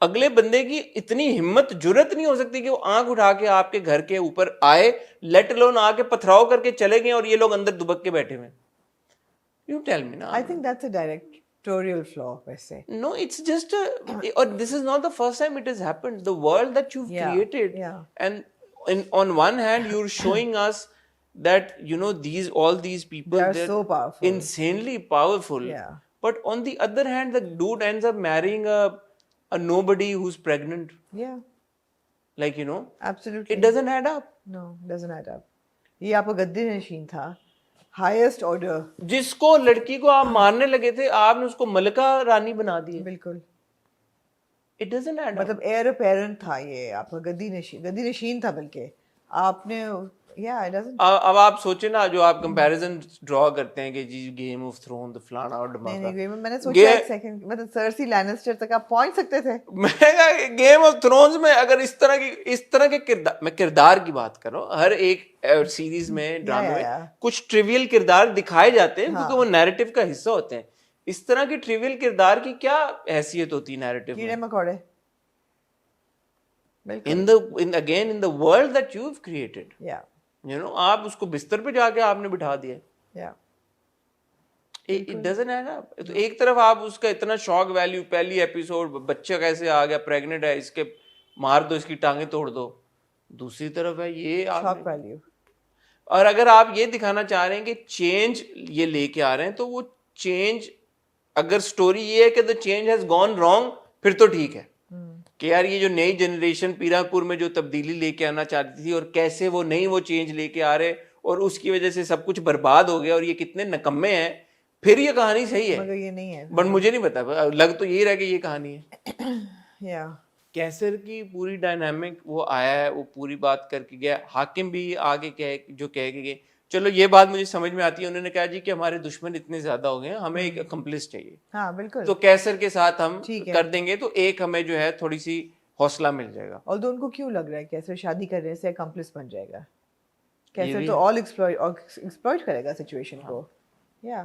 अगले बंदे की इतनी हिम्मत जुर्रत नहीं हो सकती कि वो आंख उठा के आपके घर के ऊपर आए, लेट अलोन आके पथराव करके चले गए और ये लोग अंदर दुबक के बैठे हुए। यू टेल मी ना। I think that's a directorial flaw वैसे। No, it's just or this is not the first time it has happened. The world that you've Yeah, created, yeah. and on one hand, you're showing us that all these people, They are they're so powerful. insanely powerful. Yeah. But on the other hand, the dude ends up marrying a nobody who's pregnant. Yeah, Like absolutely. it doesn't add up. No, doesn't add up. ये आपका गद्दी नशीन था, highest order. जिसको लड़की को आप मारने लगे थे, आपने उसको मलका रानी बना दिया। बिल्कुल। It doesn't add up. मतलब एयर अपेरेंट था ये आपका गद्दी नशीन था, बल्कि आपने it doesn't। अब आप सोचे ना, जो आप कंपैरिजन ड्रॉ करते हैं कि जी गेम ऑफ थ्रोन, द फलाना और नहीं, ढमाका, मैंने सोचा एक सेकंड, मतलब सर्सी लैनिस्टर तक आप पहुंच सकते थे। मैं गेम ऑफ थ्रोन्स में अगर इस तरह के किरदार, मैं किरदार की बात कर रहा हूँ, हर एक सीरीज में, ड्रामे में कुछ ट्रिवियल किरदार दिखाए जाते हैं क्योंकि वो नैरेटिव का हिस्सा होते हैं। इस तरह के ट्रिवियल किरदार की क्या हैसियत होती है नैरेटिव कीड़े में? मकोड़े। in the world that you've created, Yeah, आप उसको बिस्तर पे जाके आपने बिठा दिया। yeah. It doesn't add up. तो एक तरफ आप उसका इतना शॉक वैल्यू, पहली एपिसोड बच्चा कैसे आ गया, प्रेग्नेंट है, इसके मार दो, इसकी टांगे तोड़ दो। दूसरी तरफ है ये शॉक वैल्यू। और अगर आप ये दिखाना चाह रहे हैं कि चेंज ये लेके आ रहे हैं, तो वो चेंज, अगर स्टोरी ये है कि the change has gone wrong, फिर तो ठीक है कि यार ये जो नई जनरेशन पीरापुर में जो तब्दीली लेके आना चाहती थी और कैसे वो चेंज लेके आ रहे और उसकी वजह से सब कुछ बर्बाद हो गया और ये कितने नकम्मे हैं, फिर ये कहानी सही है। मगर ये नहीं है। बट मुझे नहीं पता, लग तो यही रहा कि ये कहानी है। या कैसर की पूरी डायनामिक वो आया है, वो पूरी बात करके गया। हाकिम भी आगे कह के गए, चलो ये बात मुझे समझ में आती है। उन्होंने कहा जी कि हमारे दुश्मन इतने ज्यादा हो गए हैं, हमें एक अकम्प्लिस चाहिए। हाँ बिल्कुल। तो कैसर के साथ हम कर देंगे, तो एक हमें जो है थोड़ी सी हौसला मिल जाएगा। और तो उनको क्यों लग रहा है कैसर शादी करने से अकम्प्लिस बन जाएगा? कैसर तो ऑल एक्सप्लॉइट करेगा सिचुएशन को। या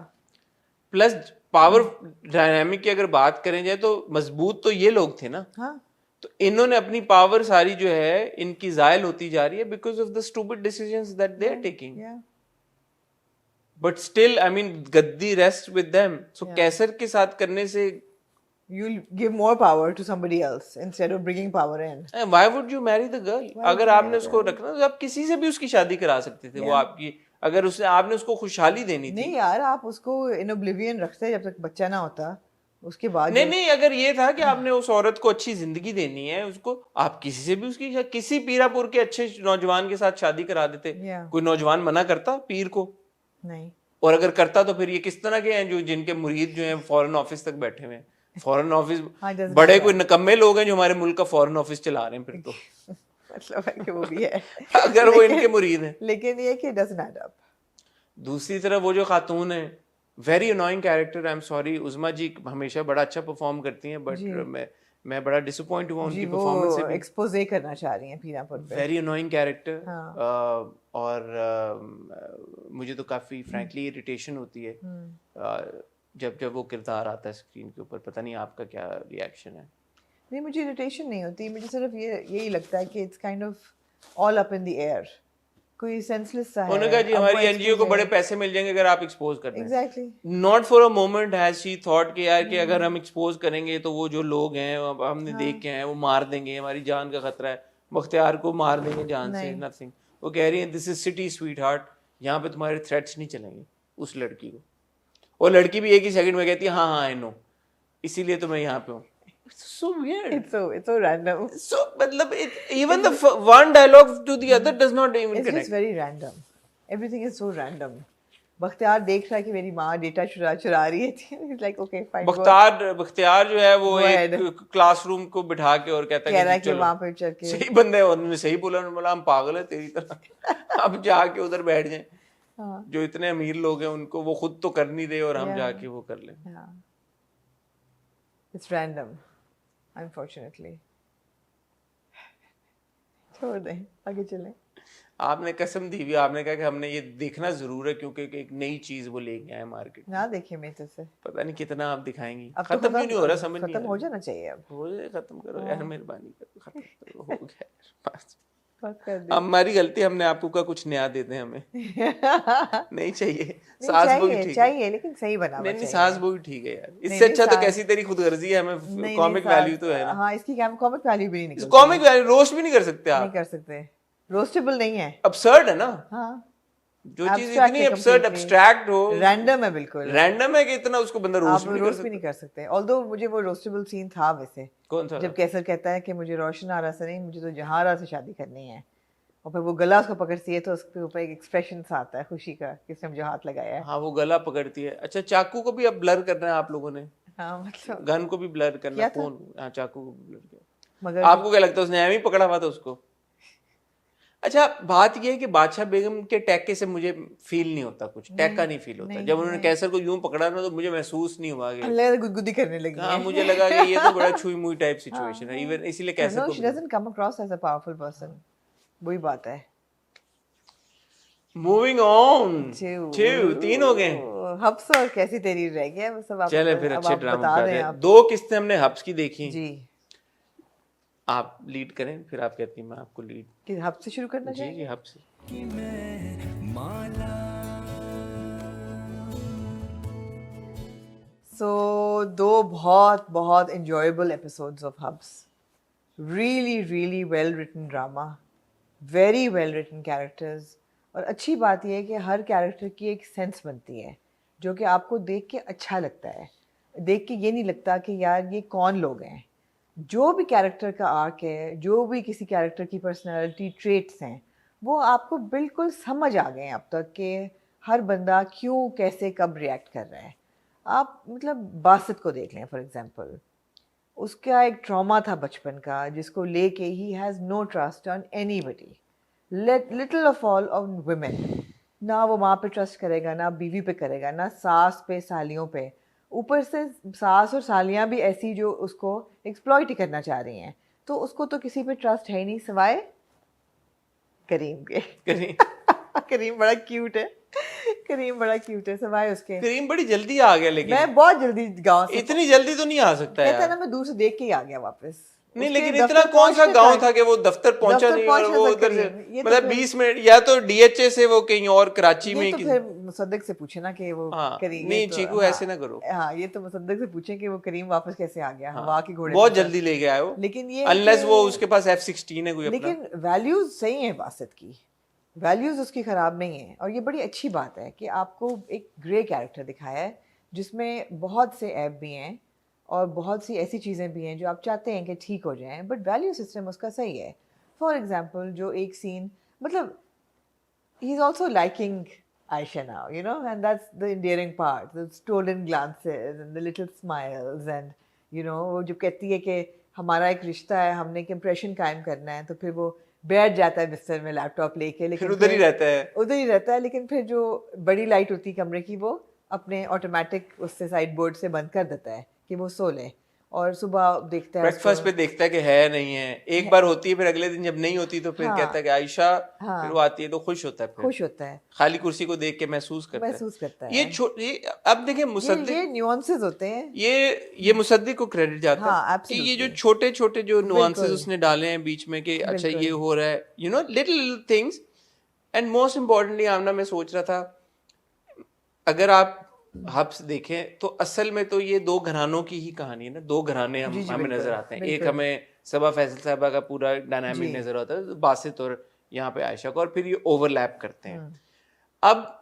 प्लस पावर डायनामिक की अगर बात करें जाए तो मजबूत तो ये लोग थे ना। हाँ, तो इन्होंने अपनी पावर सारी जो है इनकी जायल होती जा रही है because of the stupid decisions that they are taking. But still I mean gaddi rest with them. So Qaiser के साथ करने से you'll give more power to somebody else instead of bringing power in. why would you marry the girl? अगर आपने उसको रखना तो आप किसी से भी उसकी शादी करा सकते थे। वो आपकी, अगर उसने आपने उसको खुशहाली देनी थी। नहीं यार, आप उसको in oblivion रखते जब तक बच्चा ना होता, उसके बाद नहीं, अगर ये था कि आपने उस औरत को अच्छी जिंदगी देनी है, उसको आप किसी से भी उसकी, किसी पीरापुर के अच्छे नौजवान के साथ शादी करा देते। कोई नौजवान मना करता पीर को? नहीं। और अगर करता तो फिर ये किस तरह के हैं जो जिनके मुरीद जो हैं फॉरेन ऑफिस तक बैठे हुए हैं? फॉरेन ऑफिस बड़े कोई नकम्मे लोग हैं जो हमारे मुल्क का फॉरेन ऑफिस चला रहे हैं फिर तो। मतलब है कि वो भी है अगर वो इनके मुरीद हैं। लेकिन ये कि doesn't add up। दूसरी तरफ वो जो खातून है, very annoying character, I am sorry, Uzma ji हमेशा बड़ा अच्छा परफॉर्म करती हैं, बट मैं बड़ा डिसअपॉइंट हुआ उनकी परफॉर्मेंस से। एक्सपोजे करना चाह रही हैं पीरापुर पे। Very annoying character. और मुझे तो काफी फ्रैंकली इरिटेशन होती है जब वो किरदार आता है स्क्रीन के ऊपर। पता नहीं आपका क्या रिएक्शन है? नहीं, मुझे इरिटेशन नहीं होती, मुझे सिर्फ यही लगता है कि it's kind of all up in the air. कोई सेंसलेस सा है। उन्होंने कहा जी हमारी एनजीओ को बड़े पैसे मिल जाएंगे अगर आप एक्सपोज कर दें। Exactly. Not for a moment has she thought कि यार कि अगर हम एक्सपोज करेंगे तो वो जो लोग हैं अब हमने देख के हैं वो मार देंगे, हमारी जान का खतरा है, बख्तियार को मार देंगे जान से, नथिंग। वो कह रही है this is city sweet heart, यहाँ पे तुम्हारे थ्रेट्स नहीं चलेंगे उस लड़की को। और लड़की भी एक ही सेकंड में कहती है हाँ हाँ आई नो, इसीलिए तो मैं यहाँ पे हूँ। So weird. It's so random. So मतलब even the one dialogue to the other does not even It's connect. just very random. Everything is so random. Bakhtiyar देख रहा है कि मेरी माँ डेटा चुरा रही है। He's like okay fine. Bakhtiyar जो है वो एक क्लासरूम को बिठा के और कहता है कि वहाँ पे चल के सही बंदे हैं, उन्होंने सही बोला, उन्होंने बोला हम पागल है तेरी तरह, अब जाके उधर बैठ जाएं। जो इतने अमीर लोग हैं उनको वो खुद तो कर नहीं रहे और हम जाके वो कर लें। It's random. Unfortunately. छोड़ दें, आगे चलें। आपने कसम दी हुई, आपने कहा कि हमने ये देखना जरूर है क्योंकि एक नई चीज वो लेके आए मार्केट। ना देखे मैं तो से पता नहीं कितना आप दिखाएंगी। खत्म क्यों नहीं हो रहा समझ नहीं। खत्म हो जाना चाहिए अब। हो जाए, खत्म करो यार, मेहरबानी करो, खत्म करो, हो गया बस। हमारी गलती, हमने आपको का कुछ नया दे दें हमें। नहीं चाहिए, सास बहू ठीक चाहिए लेकिन सही बना। नहीं सास बहू ठीक है यार, इससे अच्छा तो कैसी तेरी खुदगर्जी है, हमें कॉमिक वैल्यू तो है ना। हाँ इसकी कॉमिक वैल्यू भी नहीं निकलती। कॉमिक वैल्यू रोस्ट भी नहीं कर सकते आप। नहीं कर सकते, रोस्टेबल नहीं है, अब्सर्ड है ना। हाँ जो चीज इतनी अब्सर्ड एब्स्ट्रैक्ट हो, रैंडम है, बिल्कुल रैंडम है कि इतना उसको बंदा रोस्ट भी नहीं कर सकते। ऑल्दो मुझे वो रोस्टेबल सीन था वैसे। कौन सा? जब कैसर कहता है कि मुझे रोशन आरा से नहीं, मुझे तो जहारा से शादी करनी है, और फिर वो गला उसको पकड़ती है तो उसके ऊपर एक एक्सप्रेशन आता है खुशी का, किसने मुझे हाथ लगाया है। हाँ वो गला पकड़ती है। अच्छा चाकू को भी अब ब्लर करना है आप लोगों ने। हाँ मतलब गन को भी ब्लर करना, फोन, हाँ चाकू को भी ब्लर किया। मगर आपको क्या लगता है उसने एम ही पकड़ा हुआ था उसको? अच्छा बात ये है कि बादशाह बेगम के टैके से मुझे फील नहीं होता, कुछ टैका नहीं फील होता। जब उन्होंने कैसर को यूं पकड़ा ना तो मुझे महसूस नहीं हुआ कि गुदगुदी करने लगी। हाँ मुझे लगा कि ये तो बड़ा छुई मुई टाइप सिचुएशन है, इवन इसीलिए कैसर को she doesn't come across as a powerful person, वही बात है। मूविंग ऑन, 3 हो गए। हब्स और कैसी तेरी रह गया वो सब। चले फिर अच्छे ड्रामा कर रहे हैं। 2 किस्तें हमने हब्स की देखी जी। आप लीड करें फिर आप कहती हैं मैं आपको लीड। कि हब से शुरू करना चाहिए? जी हब से। So 2 बहुत बहुत enjoyable episodes of Hubs. Really well written drama, very well written characters, और अच्छी बात यह है कि हर कैरेक्टर की एक सेंस बनती है जो कि आपको देख के अच्छा लगता है। देख के ये नहीं लगता कि यार ये कौन लोग हैं। जो भी कैरेक्टर का आर्क है, जो भी किसी कैरेक्टर की पर्सनालिटी ट्रेट्स हैं, वो आपको बिल्कुल समझ आ गए हैं अब तक कि हर बंदा क्यों कैसे कब रिएक्ट कर रहा है। आप मतलब बासित को देख लें फॉर एग्जांपल, उसका एक ट्रॉमा था बचपन का जिसको लेके he has no trust on anybody, little of all on women. ना वो माँ पे ट्रस्ट करेगा, ना बीवी पे करेगा, ना सास पे, सालियों पे। ऊपर से सास और सालियाँ भी ऐसी जो उसको एक्सप्लॉइट करना चाह रही हैं, तो उसको तो किसी पे ट्रस्ट है ही नहीं सिवाय करीम के। करीम बड़ा क्यूट है, करीम बड़ा क्यूट है सिवाय उसके। करीम बड़ी जल्दी आ गया, लेकिन मैं बहुत जल्दी गांव से, इतनी जल्दी तो नहीं आ सकता यार। कहता है ना मैं दूर से देख के ही आ गया वापस। नहीं लेकिन इतना कौन सा गांव था कि वो दफ्तर पहुंचा नहीं, और वो उधर से मतलब 20 मिनट या तो डीएचए से वो कहीं और कराची में। तो फिर मुसद्दक से पूछे ना कि वो करीम। नहीं चीकू ऐसे ना करो। हाँ ये तो मुसद्दक से पूछे कि वो करीम वापस कैसे आ गया हवा के घोड़े। बहुत जल्दी ले गया वो, लेकिन ये अनलेस वो उसके पास F-16 है कोई अपना। लेकिन वैल्यूज सही है बासित की, वैल्यूज उसकी खराब नहीं है। और ये बड़ी अच्छी बात है कि आपको एक ग्रे कैरेक्टर दिखाया है जिसमें बहुत से ऐप भी हैं और बहुत सी ऐसी चीज़ें भी हैं जो आप चाहते हैं कि ठीक हो जाएं, बट वैल्यू सिस्टम उसका सही है। फॉर एग्जांपल जो एक सीन, मतलब he is also liking Aisha now, you know, and that's the endearing part, the stolen glances and the little smiles and you know, वो जब कहती है कि हमारा एक रिश्ता है, हमने एक इम्प्रेशन कायम करना है, तो फिर वो बैठ जाता है बिस्तर में लैपटॉप लेके, लेकिन उधर ही रहता है। लेकिन फिर जो बड़ी लाइट होती है कमरे की वो अपने ऑटोमेटिक उससे साइड बोर्ड से बंद कर देता है कि वो सो ले, और सुबह देखता है ब्रेकफास्ट पे देखता है कि है नहीं है। एक बार होती है, फिर अगले दिन जब नहीं होती तो फिर कहता है कि आयशा, फिर वो आती है तो खुश होता है, खुश होता है, खाली कुर्सी को देख के महसूस करता है। ये अब देखिए मुसद्दिक, ये न्यूएंसेस होते हैं, ये मुसद्दिक को क्रेडिट जाता है कि ये जो छोटे छोटे जो नुआंसेस उसने डाले हैं बीच में कि अच्छा ये हो रहा है, you know, little things and most importantly Aamna, मैं सोच रहा था, अगर आप हब्स देखें तो असल में तो ये दो घरानों की ही कहानी है ना, दो घराने हमें नजर आते हैं। एक हमें सबा फैसल साहबा का पूरा डायनामिक नजर आता है, बासित और यहाँ पे आयशा का, और फिर ये ओवरलैप करते हैं। अब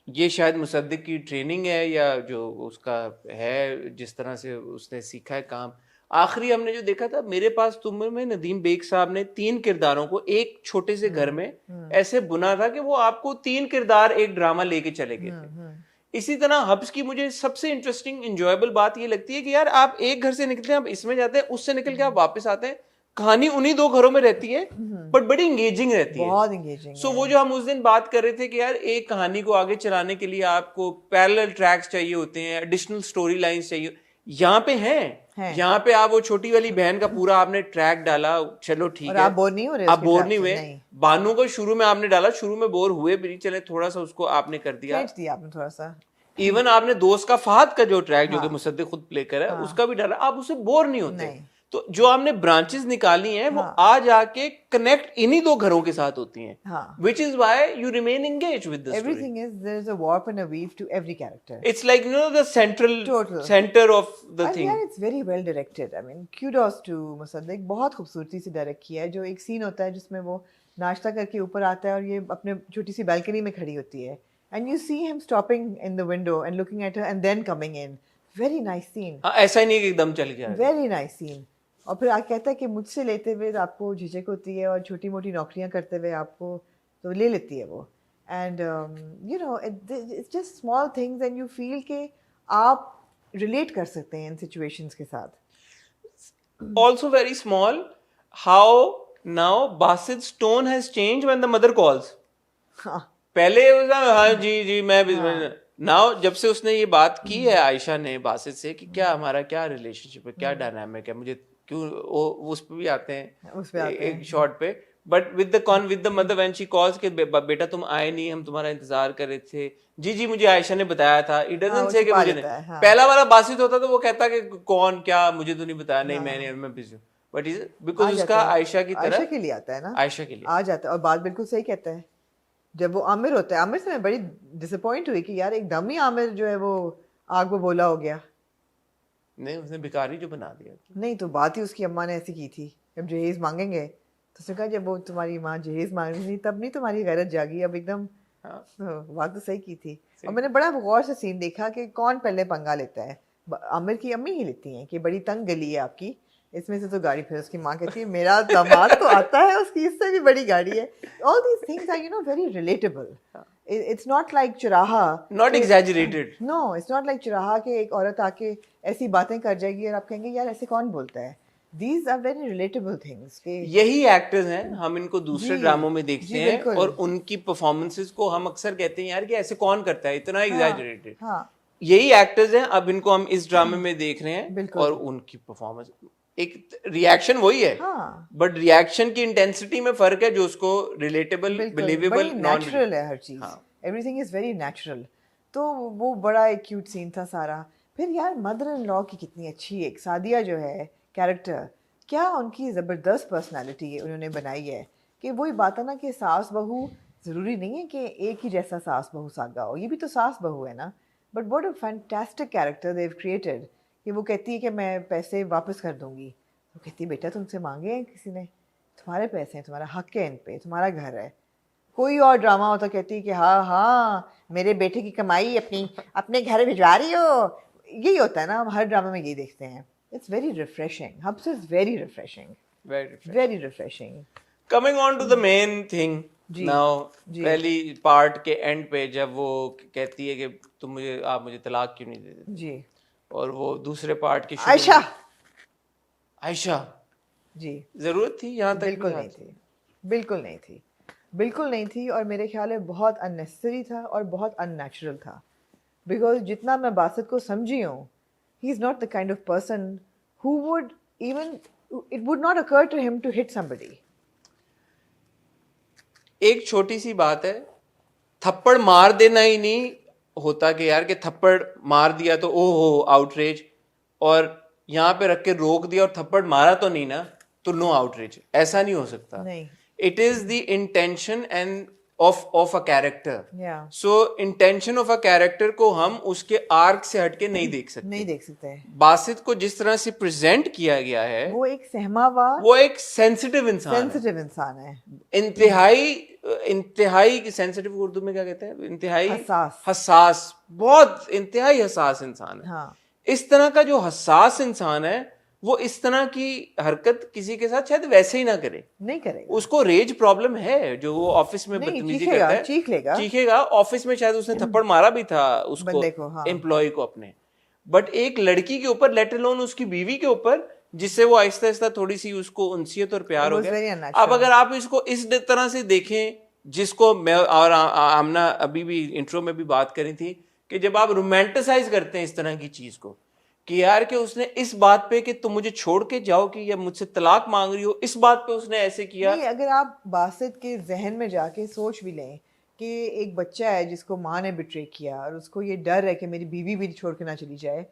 ये शायद मुसद्दिक की ट्रेनिंग है या जो उसका है, जिस तरह से उसने सीखा है काम। आखिरी हमने जो देखा था मेरे पास तुम में, नदीम बेग साहब ने 3 किरदारों को एक छोटे से घर में ऐसे बुना था कि वो आपको 3 किरदार एक ड्रामा लेके चले गए थे। इसी तरह हब्स की मुझे सबसे इंटरेस्टिंग इंजॉयबल बात ये लगती है कि यार आप एक घर से निकलते हैं, आप इसमें जाते हैं, उससे निकल के आप वापस आते हैं, कहानी उन्हीं 2 घरों में रहती है, बट बड़ी इंगेजिंग रहती है, बहुत इंगेजिंग। सो वो जो हम उस दिन बात कर रहे थे कि यार एक कहानी को आगे चलाने के लिए आपको पैरेलल ट्रैक्स चाहिए होते हैं, एडिशनल स्टोरी लाइंस चाहिए, यहाँ पे हैं। यहाँ पे आप वो छोटी वाली बहन का पूरा आपने ट्रैक डाला, चलो ठीक है, आप बोर नहीं हो रहे, आप बोर नहीं हुए। बानू को शुरू में आपने डाला, शुरू में बोर हुए भी, चले थोड़ा सा उसको आपने कर दिया आपने थोड़ा सा। इवन आपने दोस्त का फहद का जो ट्रैक जो कि मुसद्दिक खुद प्ले कर रहा है उसका भी डाला, आप उससे बोर नहीं होते। तो जो आपने ब्रांचेस निकाली हैं वो आ जाके कनेक्ट इन्हीं 2 घरों के साथ होती हैं, which is why you remain engaged with the story. Everything is, there is a warp and a weave to every character. It's like, you know, the center of the thing. Yeah, it's very well directed. I mean, kudos to Mossadegh, बहुत खूबसूरती से direct किया है। जो एक scene होता है जिसमें वो नाश्ता करके ऊपर आता है और ये अपने छोटी सी बालकनी में खड़ी होती है, and you see him stopping in the window and looking at her and then coming in. Very nice scene. ऐसा ही नहीं कि एकदम चल गया। Very nice scene. और फिर आप कहता है कि मुझसे लेते हुए आपको झिझक होती है और छोटी मोटी नौकरियां करते हुए आपको तो ले लेती है वो। And you know it's just small things and you feel कि आप रिलेट कर सकते हैं इन सिचुएशंस के साथ। Also very small how now Basit's tone has changed when the mother calls. पहले हाँ जी मैं नाउ जब से उसने ये बात की है आयशा ने बासित से कि क्या हमारा क्या रिलेशनशिप है, क्या डायनामिक है, मुझे क्यों उस पे भी आते हैं एक शॉट पे, but with the mother when she calls कि बेटा तुम आए नहीं, हम तुम्हारा इंतजार कर रहे थे, जी मुझे आयशा ने बताया था। इट डजंट से कि मुझे नहीं। पहला वाला बासित होता तो वो कहता कि कौन क्या, मुझे तो नहीं बताया, नहीं मैं बिजी हूँ, बट बिकॉज उसका आयशा की तरह, आयशा के लिए आता है ना, आयशा के लिए आ जाता है। और बात बिल्कुल सही कहता है। जब वो आमिर होता है, आमिर से मैं बड़ी डिसअपॉइंट हुई कि यार एकदम ही आमिर जो है वो आग में बोला हो गया। नहीं, उसने भिखारी जो बना दिया। नहीं तो बात ही उसकी अम्मा ने ऐसी की थी, जब जहेज मांगेंगे तो उसने कहा जब वो तुम्हारी माँ जहेज मांग रही थी तब नहीं तुम्हारी गैरत जागी, अब एकदम। बात तो सही की थी। और मैंने बड़ा गौर से सीन देखा कि कौन पहले पंगा लेता है। आमिर की अम्मी ही लेती हैं कि बड़ी तंग गली है आपकी, इसमें से तो गाड़ी, फिर उसकी माँ कहती है मेरा दामाद तो आता है, उसकी इससे भी बड़ी गाड़ी है। All these things are you know very relatable. It's not like चुराहा, not exaggerated. No, it's not like चुराहा कि एक औरत आके ऐसी बातें कर जाएगी और आप कहेंगे यार ऐसे कौन बोलता है। These are very relatable things. यही एक्टर्स हैं, हम इनको दूसरे ड्रामों में देखते हैं और उनकी परफॉर्मेंसेस को हम अक्सर कहते हैं यार कि ऐसे कौन करता है, इतना एग्जैजरेटेड। यही एक्टर्स हैं, अब इनको हम इस ड्रामे में देख रहे हैं और उनकी परफॉर्मेंस, एक रिएक्शन वही है, बट रिएक्शन की इंटेंसिटी में फर्क है, जो उसको रिलेटेबल, बिलीवेबल, नेचुरल है हर चीज। Everything is very natural. तो वो बड़ा एक क्यूट सीन था सारा। फिर यार मदर इन लॉ की कितनी अच्छी एक सादिया जो है कैरेक्टर, क्या उनकी ज़बरदस्त पर्सनालिटी उन्होंने बनाई है। कि वही बात है ना कि सास बहू ज़रूरी नहीं है कि एक ही जैसा सास बहू सागा हो, ये भी तो सास बहू है ना, but what a fantastic character they have created. कि वो कहती है कि मैं पैसे वापस कर दूंगी, वो कहती है बेटा तुमसे मांगे हैं किसी ने, तुम्हारे पैसे हैं, तुम्हारा हक है इन पे, तुम्हारा घर है। कोई और ड्रामा होता कहती है कि हाँ मेरे बेटे की कमाई अपने घर भिजवा रही हो। यही होता है ना, हम हर ड्रामा में यही देखते हैं। It's very refreshing. Habs is very refreshing, very refreshing. Coming on to the main thing now, पहली पार्ट के एंड पे जब वो कहती है कि आप मुझे तलाक क्यों नहीं देते जी, और वो दूसरे पार्ट की आयशा जी, जरूरत थी यहाँ तक? बिल्कुल नहीं थी, बिल्कुल नहीं थी, बिल्कुल नहीं थी। और मेरे ख्याल में बहुत अननेसेसरी था और बहुत अननेचुरल था। बिकॉज जितना मैं बासित को समझी हूँ, he is not the kind of person who would even, it would not occur to him to hit somebody. एक छोटी सी बात है, थप्पड़ मार देना ही नहीं होता कि यार कि थप्पड़ मार दिया तो ओहो आउटरेज, और यहाँ पे रख के रोक दिया और थप्पड़ मारा तो नहीं ना, तो नो आउटरेज। ऐसा नहीं हो सकता। नहीं, it is the intention end of a character. Yeah. So intention of a character को हम उसके आर्क से हटके नहीं देख सकते. नहीं देख सकते. बासित को जिस तरह से प्रेजेंट किया गया है वो एक सहमावा, वो एक सेंसिटिव इंसान है. सेंसिटिव इंसान है. इंतहाई सेंसिटिव उर्दू में क्या कहते हैं? इंतहाई हसास. हसास, बहुत इंतहाई हसास इंसान है. हाँ. इस तरह का जो हसास इंसान है वो इस तरह की हरकत किसी के साथ शायद वैसे ही ना करे. नहीं करेगा. उसको रेज प्रॉब्लम है, जो वो ऑफिस में नहीं, बदतमीजी चीखेगा, करता है. चीख लेगा. चीखेगा. ऑफिस में शायद उसने थप्पड़ मारा भी था उसको, बंदे को, हाँ. एम्प्लॉय को अपने. बट एक लड़की के ऊपर, लेट अलोन उसकी बीवी के ऊपर, जिससे वो आहिस्ता आहिस्ता थोड़ी सी उसको उनसियत और प्यार It हो was very गया. unnatural. अब अगर आप इसको इस तरह से देखें, जिसको मैं और आमना अभी भी इंट्रो में भी बात करी थी, कि जब आप रोमांटिसाइज करते हैं इस तरह की चीज को, कि यार कि उसने इस बात पे कि तुम मुझे छोड़ के जाओ कि या मुझसे तलाक मांग रही हो, इस बात पे उसने ऐसे किया. नहीं, अगर आप बासित के जहन में जाके सोच भी लें कि एक बच्चा है जिसको माँ ने बिट्रे किया और उसको ये डर है कि मेरी बीवी भी छोड़ के ना चली जाए,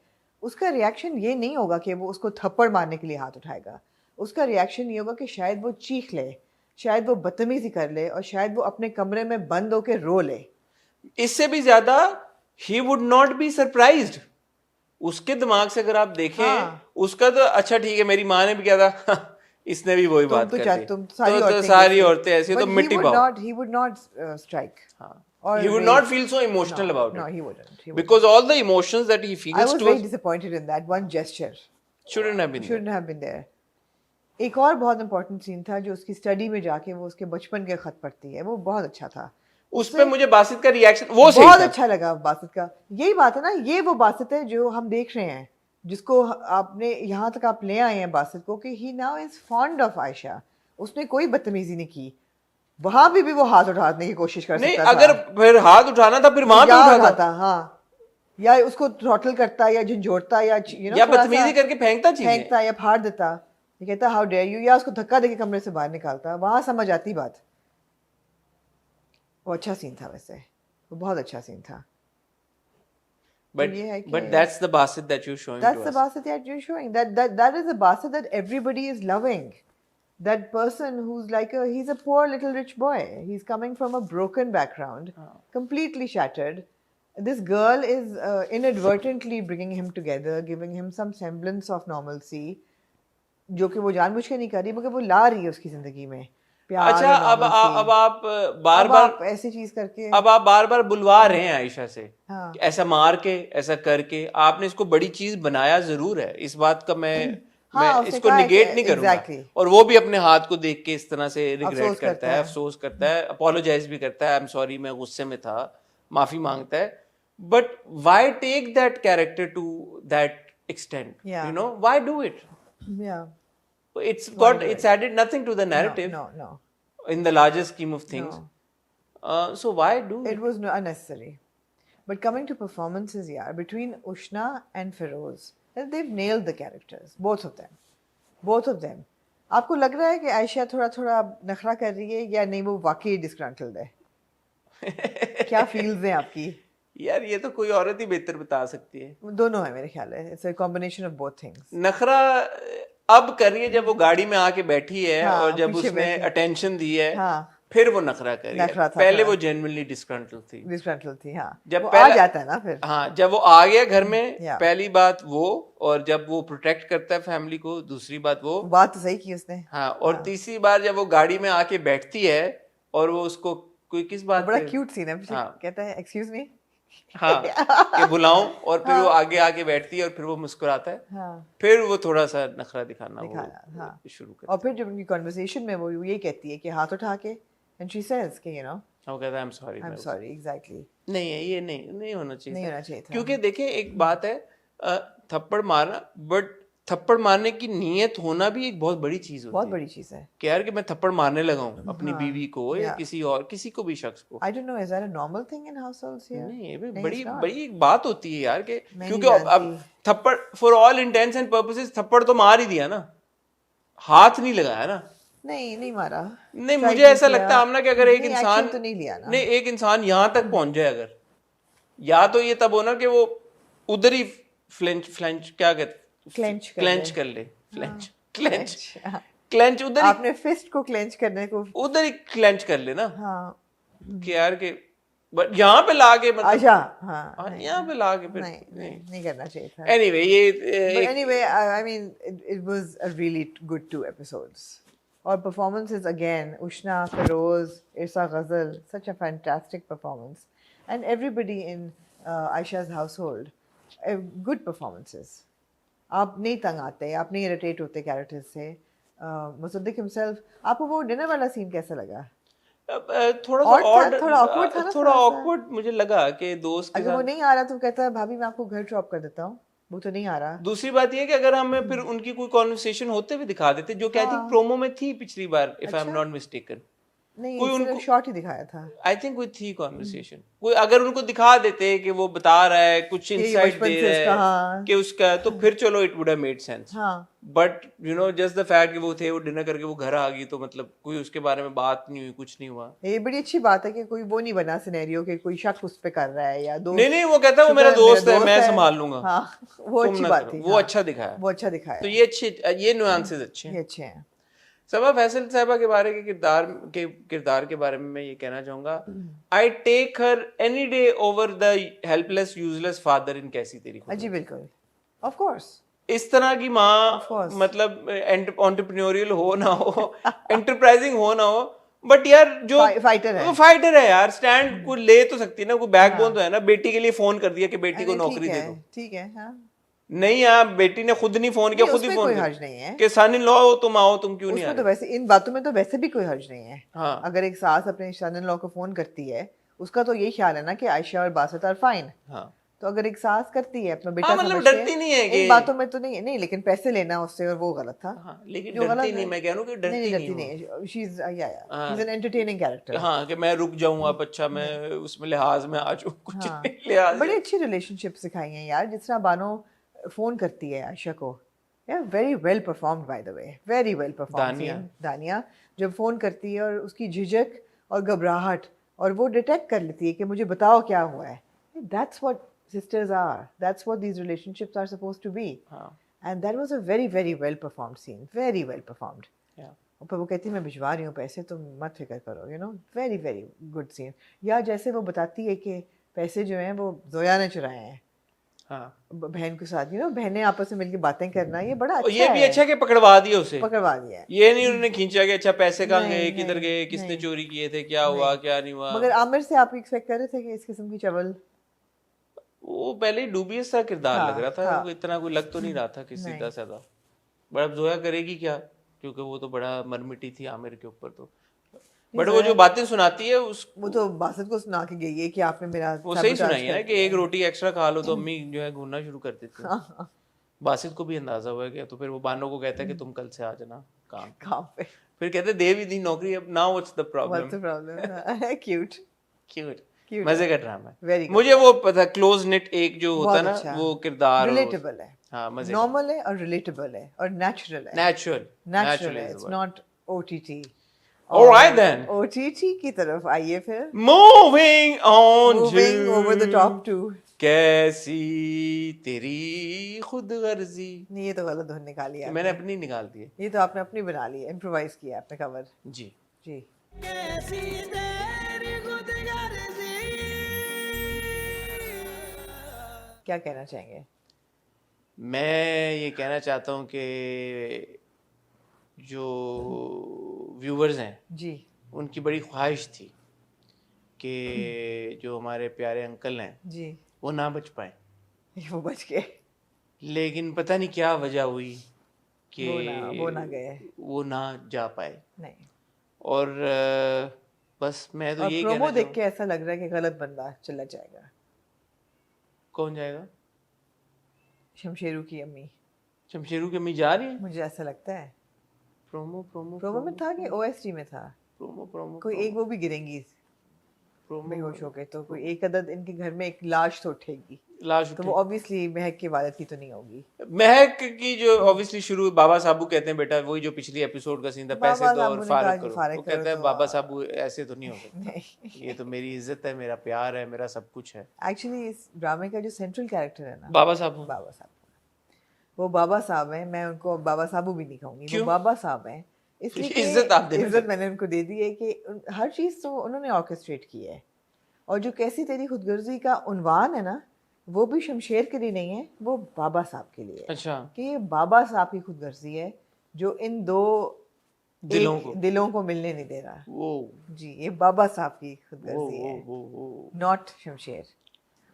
उसका रिएक्शन ये नहीं होगा कि वो उसको थप्पड़ मारने के लिए हाथ उठाएगा. उसका रिएक्शन ये होगा कि शायद वो चीख ले, शायद वो बदतमीजी कर ले, और शायद वो अपने कमरे में बंद होकर रो ले. इससे भी ज्यादा he would not be surprised. उसके दिमाग से अगर आप देखें, हाँ. उसका तो अच्छा ठीक है, मेरी माँ ने भी किया था, इसने भी वही बात कर दी. तुम तो सारी औरतें ऐसी, तो मिट्टी पाओ. he would not strike. Or He would not feel so emotional about No, it. he wouldn't. He wouldn't. Because all the emotions that he I feels was very towards disappointed in that one gesture. shouldn't have been there. Shouldn't have been there. एक और बहुत important scene था जो उसकी study में जाके वो उसके बचपन के खत पढ़ती है, वो बहुत अच्छा था. उस पे मुझे बासित का रिएक्शन वो सही बहुत था. अच्छा लगा बासित का. यही बात है ना, ये वो बासित है जो हम देख रहे हैं, जिसको आपने यहाँ तक आप ले आए हैं बासित को, कि he now is fond of Ayesha. उसने कोई बदतमीजी नहीं की. वहां भी वो हाथ उठाने की कोशिश कर नहीं, सकता था. अगर फिर हाथ उठाना था फिर वहां पे या उठाता, हाँ, या उसको थ्रॉटल करता, या झंझोड़ता, या या बदतमीजी करके फेंकता चीजें. फेंकता या फाड़ देता. ये कहता हाउ डेयर यू, या उसको धक्का देके कमरे से बाहर निकालता. वहां समझ आती बात. वो अच्छा सीन था, वैसे वो बहुत अच्छा सीन था. But that's the Basit that you're showing That's to the us. Basit that you're showing. That is the Basit that everybody is loving. That person who's like he's a poor little rich boy. He's coming from a broken background, completely shattered. This girl is inadvertently bringing him together, giving him some semblance of normalcy, जो कि वो जानबूझ के नहीं कर रही, मगर वो ला रही है उसकी जिंदगी में प्यार. अच्छा, अब आप बार-बार ऐसी चीज करके, अब आप बार-बार बुलवा रहे हैं आयशा से. हाँ. ऐसा मार के, ऐसा करके आपने इसको बड़ी चीज बनाया जरूर है. इस बात का मैं इसको निगेट नहीं करूंगा. और वो भी अपने हाथ को देख के इस तरह से रिग्रेट करता है, अफसोस करता है, अपोलोजाइज भी करता है, आई एम सॉरी, मैं गुस्से में था, माफी मांगता है. But why take that character to that extent? You know, why do it? It's added nothing to the narrative. No. In the larger scheme of things. So why do it? It was unnecessary. But coming to performances, between Ushna and Feroz, they've nailed the characters, both of them. आपको लग रहा है कि आयशा थोड़ा नखरा कर रही है, या नहीं वो वाकई डिस्ग्रंटल्ड है? क्या फील्स हैं आपकी? यार ये तो कोई औरत ही बेहतर बता सकती है. दोनों है मेरे ख्याल है. It's a combination of both things. नखरा अब कर रही है जब वो गाड़ी में आके बैठी है, हाँ, और जब उसने अटेंशन दी है, हाँ, फिर वो नखरा कर रही है. पहले वो जेन्युइनली डिस्ग्रंटल थी. हाँ. जब वो पहले आ जाता है ना फिर. हाँ, जब वो आ गया घर में, पहली बात वो, और जब वो प्रोटेक्ट करता है फैमिली को, दूसरी बात वो बात तो सही की उसने. हाँ, और तीसरी बार जब वो गाड़ी में आके बैठती है और वो उसको कोई किस बात बड़ा क्यूट सीन है. कहता है एक्सक्यूज मी, हाँ, कि बुलाऊं, और फिर वो आगे आके बैठती है और फिर वो मुस्कुराता है. हाँ. फिर वो थोड़ा सा नखरा दिखाना हाँ. शुरू कर. और फिर जब उनकी कन्वर्सेशन में वो ये कहती है कि हाथ उठा के, एंड शी सेज कि यू नो, वो कहता है आई एम सॉरी. एग्जैक्टली. नहीं है, ये नहीं होना चाहिए था. क्योंकि देखिए एक बात है, थप्पड़ मारना, बट थप्पड़ मारने की नीयत होना भी एक बहुत बड़ी चीज होती है. बहुत बड़ी चीज है कि यार कि मैं थप्पड़ मारने लगा हूँ अपनी बीवी को, या किसी को भी शख्स को. I don't know, is that a normal thing in households here? नहीं, ये भी बड़ी एक बात होती है यार, कि क्योंकि अब थप्पड़ for all intends and purposes थप्पड़ तो मार ही दिया ना, हाथ नहीं लगाया ना. नहीं मारा. नहीं, मुझे ऐसा लगता है आमना कि अगर एक इंसान तो नहीं लिया ना. नहीं, एक इंसान यहाँ तक पहुंच जाए अगर, या तो ये तब होना कि वो उधर ही फ्लेंच क्या कहते, क्लेंच कर ले. क्लेंच उधर, आपने फिस्ट को क्लेंच करने को उधर ही क्लेंच कर ले ना. हाँ. कि यार के बट यहाँ पे लाके मतलब अच्छा हाँ यहाँ पे लाके फिर नहीं करना चाहिए था. एनीवे ये But anyway, I mean, it was a really good 2 episodes. Our performances again, Ushna, Feroz, Irsa Ghazal, such a fantastic performance. And everybody in Aisha's household, good performances. आप नहीं तंग आते, आप नहीं इरिटेट होते कैरेक्टर्स से. Mossadegh himself, आपको वो डिनर वाला सीन कैसा लगा? थोड़ा सा Odd थोड़ा awkward था ना, थोड़ा थोड़ा सा? awkward मुझे लगा कि दोस्त के अगर वो साथ. नहीं आ रहा तो कहता है भाभी मैं आपको घर ड्रॉप कर देता हूँ, वो तो नहीं आ रहा. दूसरी बात ये है कि अगर हमें फिर उनकी कोई कॉन्वर्सेशन होते हुए दिखा देते जो कि आई थिंक प्रोमो में थी पिछली बार if I am not mistaken. नहीं, कोई सिर्फ उनको शॉर्ट ही दिखाया था. आई थिंक कोई थी कॉन्वर्सेशन कोई अगर उनको दिखा देते कि वो बता रहा है कुछ इनसाइट बचपन दे से उसका, रहा है हाँ. कि उसका तो फिर चलो it would have made sense. हाँ. But you know just the fact कि वो थे वो डिनर करके वो घर आ गई तो मतलब कोई उसके बारे में बात नहीं हुई कुछ नहीं हुआ. ये बड़ी अच्छी बात है कि कोई वो नहीं बना सिनेरियो कि कोई शक उस पे कर रहा है या दोस्त. नहीं वो कहता है वो मेरा दोस्त है मैं संभाल लूंगा. हाँ, वो तुम अच्छी ना बात करो. थी. वो हाँ, अच्छा दिखाया. वो अच्छा दिखाया. तो ये अच्छे ये नुआंसेस अच्छे ये हैं. अच्छे हैं. सबा फैसल साहबा के बारे के किरदार के बारे में मैं ये कहना चाहूंगा I take her any day over the helpless useless father in Kaisi Teri खुदा. जी बिल्कुल, ऑफ कोर्स. इस तरह की माँ course. मतलब एंटरप्रेन्योरियल हो ना हो एंटरप्राइजिंग हो ना हो बट यार जो फाइटर है. वो फाइटर है यार. स्टैंड को ले तो सकती है ना. कोई बैकबोन तो है ना. बेटी के लिए फोन कर दिया कि बेटी को नौकरी दे दो. ठीक है. हाँ, नहीं यार बेटी ने खुद नहीं फोन किया खुद ही उसमें फोन कोई किया हर्ज नहीं है. कि सन इन लॉ हो तुम आओ तुम क्यों नहीं आ उसमें तो रहे. वैसे इन बातों में तो वैसे भी कोई हर्ज नहीं है. हाँ. अगर एक सास अपने सन इन लॉ को फोन करती है, उसका तो यही ख्याल है ना कि आयशा और बासत आर फाइन. हाँ तो अगर एक सास करती है अपना बेटा हाँ, मतलब समझ के, डरती नहीं है कि इन बातों में तो नहीं है. नहीं, लेकिन पैसे लेना उससे और वो गलत था. हाँ, लेकिन जो गलत डरती है. नहीं. मैं कह रहा हूँ कि नहीं, डरती डरती नहीं नहीं. शी इज हाँ. An entertaining character. हाँ कि मैं रुक जाऊं आप अच्छा मैं उसमें लिहाज में आ जाऊं कुछ हाँ. नहीं लिहाज बड़ी अच्छी रिलेशनशिप सिखाई हैं यार. जिस तरह बानो फोन करती है आयशा को, यार very well performed by the way. Very well performed. दानिया जब फोन करती है और उसकी झिझक और घबराहट और वो डिटेक्ट कर लेती है कि मुझे बताओ क्या हुआ है. That's what sisters are. That's what these relationships are supposed to be. हाँ. And that was a very very well performed scene. Very well performed. Yeah. और फिर वो कहती है मैं भिजवा रही हूँ पैसे तुम मत फिक्र करो. You know, very very good scene. या जैसे वो बताती है कि पैसे जो हैं वो जोया ने चुराए हैं. हाँ. बहन के साथ, you know, बहनें आपस में मिलकर बातें करना, ये बड़ा अच्छा ये भी अच्छा कि पकड़वा दिया उसे. पकड़वा दिया है. ये नहीं उन्होंने खींचा कि अच्छा पैसे कहाँ नहीं, गए किधर नहीं, गए किसने नहीं. चोरी किए थे क्या हुआ क्या नहीं हुआ. मगर आमिर से आप एक्सपेक्ट कर रहे थे कि इस किस्म की चवल. वो पहले ही डूबियस सा किरदार हाँ, लग रहा था. हाँ. वो इतना कोई लग तो नहीं रहा था कि सीधा साधा. बट अब जोया करेगी क्या क्योंकि वो तो बड़ा मरमिटी थी आमिर के ऊपर तो. बट वो जो बातें सुनाती है उस वो तो बासत को सुना के गई है कि आपने मेरा वो सही सुनाई है ना कि एक रोटी एक्स्ट्रा खा लो तो अम्मी जो है घूरना शुरू कर देती है. बासित को भी अंदाजा हुआ है तो फिर वो बानो को कहता है कि तुम कल से आ जाना काम पे. फिर कहते दे भी दी नौकरी अब now what's the problem. What's the problem? Cute. Cute Cute. मजे का ड्रामा है. Very good. मुझे वो पता क्लोज नेट एक जो होता है बहुत ना अच्छा. वो किरदार Relatable है. हाँ मजे Normal है और relatable है और natural है. नेचुरल Natural है. It's not OTT. Alright then. OTT की तरफ आइए फिर. Moving on Moving to over the top two. कैसी तेरी खुदगर्जी. नहीं, ये तो गलत धुन निकाली है. मैंने अपनी निकाल दी है. ये तो आपने अपनी बना ली है. Improvise किया आपने कवर. जी जी. क्या कहना चाहेंगे? मैं ये कहना चाहता हूँ कि जो व्यूवर्स हैं जी. उनकी बड़ी ख्वाहिश थी कि जो हमारे प्यारे अंकल हैं जी. वो ना बच पाए. वो बच गए. लेकिन पता नहीं क्या वजह हुई कि वो ना गए. वो ना जा पाए. नहीं. और बस मैं तो यही प्रोमो कहना देख के ऐसा लग रहा है कि गलत बंदा चला जाएगा. कौन जाएगा? शमशेरू की अम्मी. शमशेरू की अम्मी जा रही है. मुझे ऐसा लगता है. प्रोमो में था कि ओएसटी में था. कोई एक वो भी गिरेंगी बेहोश होके तो कोई एक अदद इनके घर में एक लाश तो उठेगी. तो वो ऑब्वियसली महक के वालिद की तो नहीं होगी. महक की जो ऑब्वियसली शुरू बाबा साबू कहते हैं बेटा वही जो पिछली एपिसोड का सीन था पैसे दो और फारग करो. वो कहता है बाबा साबू ऐसे तो नहीं हो सकता. ये तो मेरी इज्जत है मेरा प्यार है मेरा सब कुछ है. एक्चुअली इस ड्रामे का जो सेंट्रल कैरेक्टर है ना बाबा साबू वो बाबा साहब हैं. मैं उनको बाबा साबू भी नहीं कहूंगी. वो बाबा साहब हैं इसलिए इज्जत आप देना इज्जत मैंने उनको दे दी है कि हर चीज़ तो उन्होंने ऑर्केस्ट्रेट की है। और जो कैसी तेरी खुदगर्जी का उन्वान है ना, वो भी शमशेर के लिए नहीं है, वो बाबा साहब के लिए है। अच्छा, कि ये बाबा साहब की खुदगर्जी है जो इन दो दिलों को मिलने नहीं दे रहा। वो जी, ये बाबा साहब की वो खुदगर्जी वो है, वो नॉट शमशेर।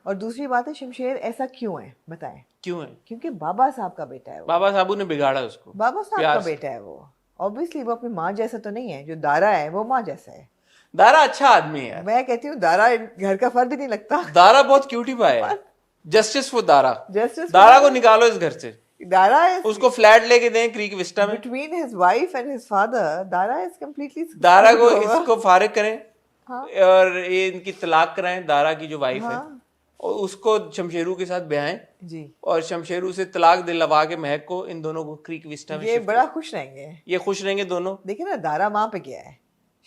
और दूसरी बात है, शमशेर ऐसा क्यों है बताएं? क्यों है? क्योंकि बाबा साहब का बेटा है वो। बाबा साहबू ने बिगाड़ा उसको। बाबा साहब प्यार का से। बेटा है वो। ऑब्वियसली वो अपनी माँ जैसा तो नहीं है। जो दारा है वो माँ जैसा है। दारा अच्छा आदमी है यार। मैं कहती हूँ दारा घर का फर्द ही नहीं लगता। दारा बहुत क्यूटी पाए है। Justice for Dara. Justice for Dara को निकालो इस घर से। दारा इज उसको फ्लैट लेके दें क्रीक विस्टा में। Between his wife and his father, Dara is completely Dara को इसको फारिग करें हाँ। और ये इनकी तलाक कराएं, दारा की जो वाइफ है, हाँ। और उसको शमशेरू के साथ ब्याहें जी, और शमशेरू से तलाक दिलवा के महक को, इन दोनों को क्रीक विस्टा में ये शिफ्ट बड़ा खुश रहेंगे। ये खुश रहेंगे दोनों। देखिए ना, दारा माँ पे गया है,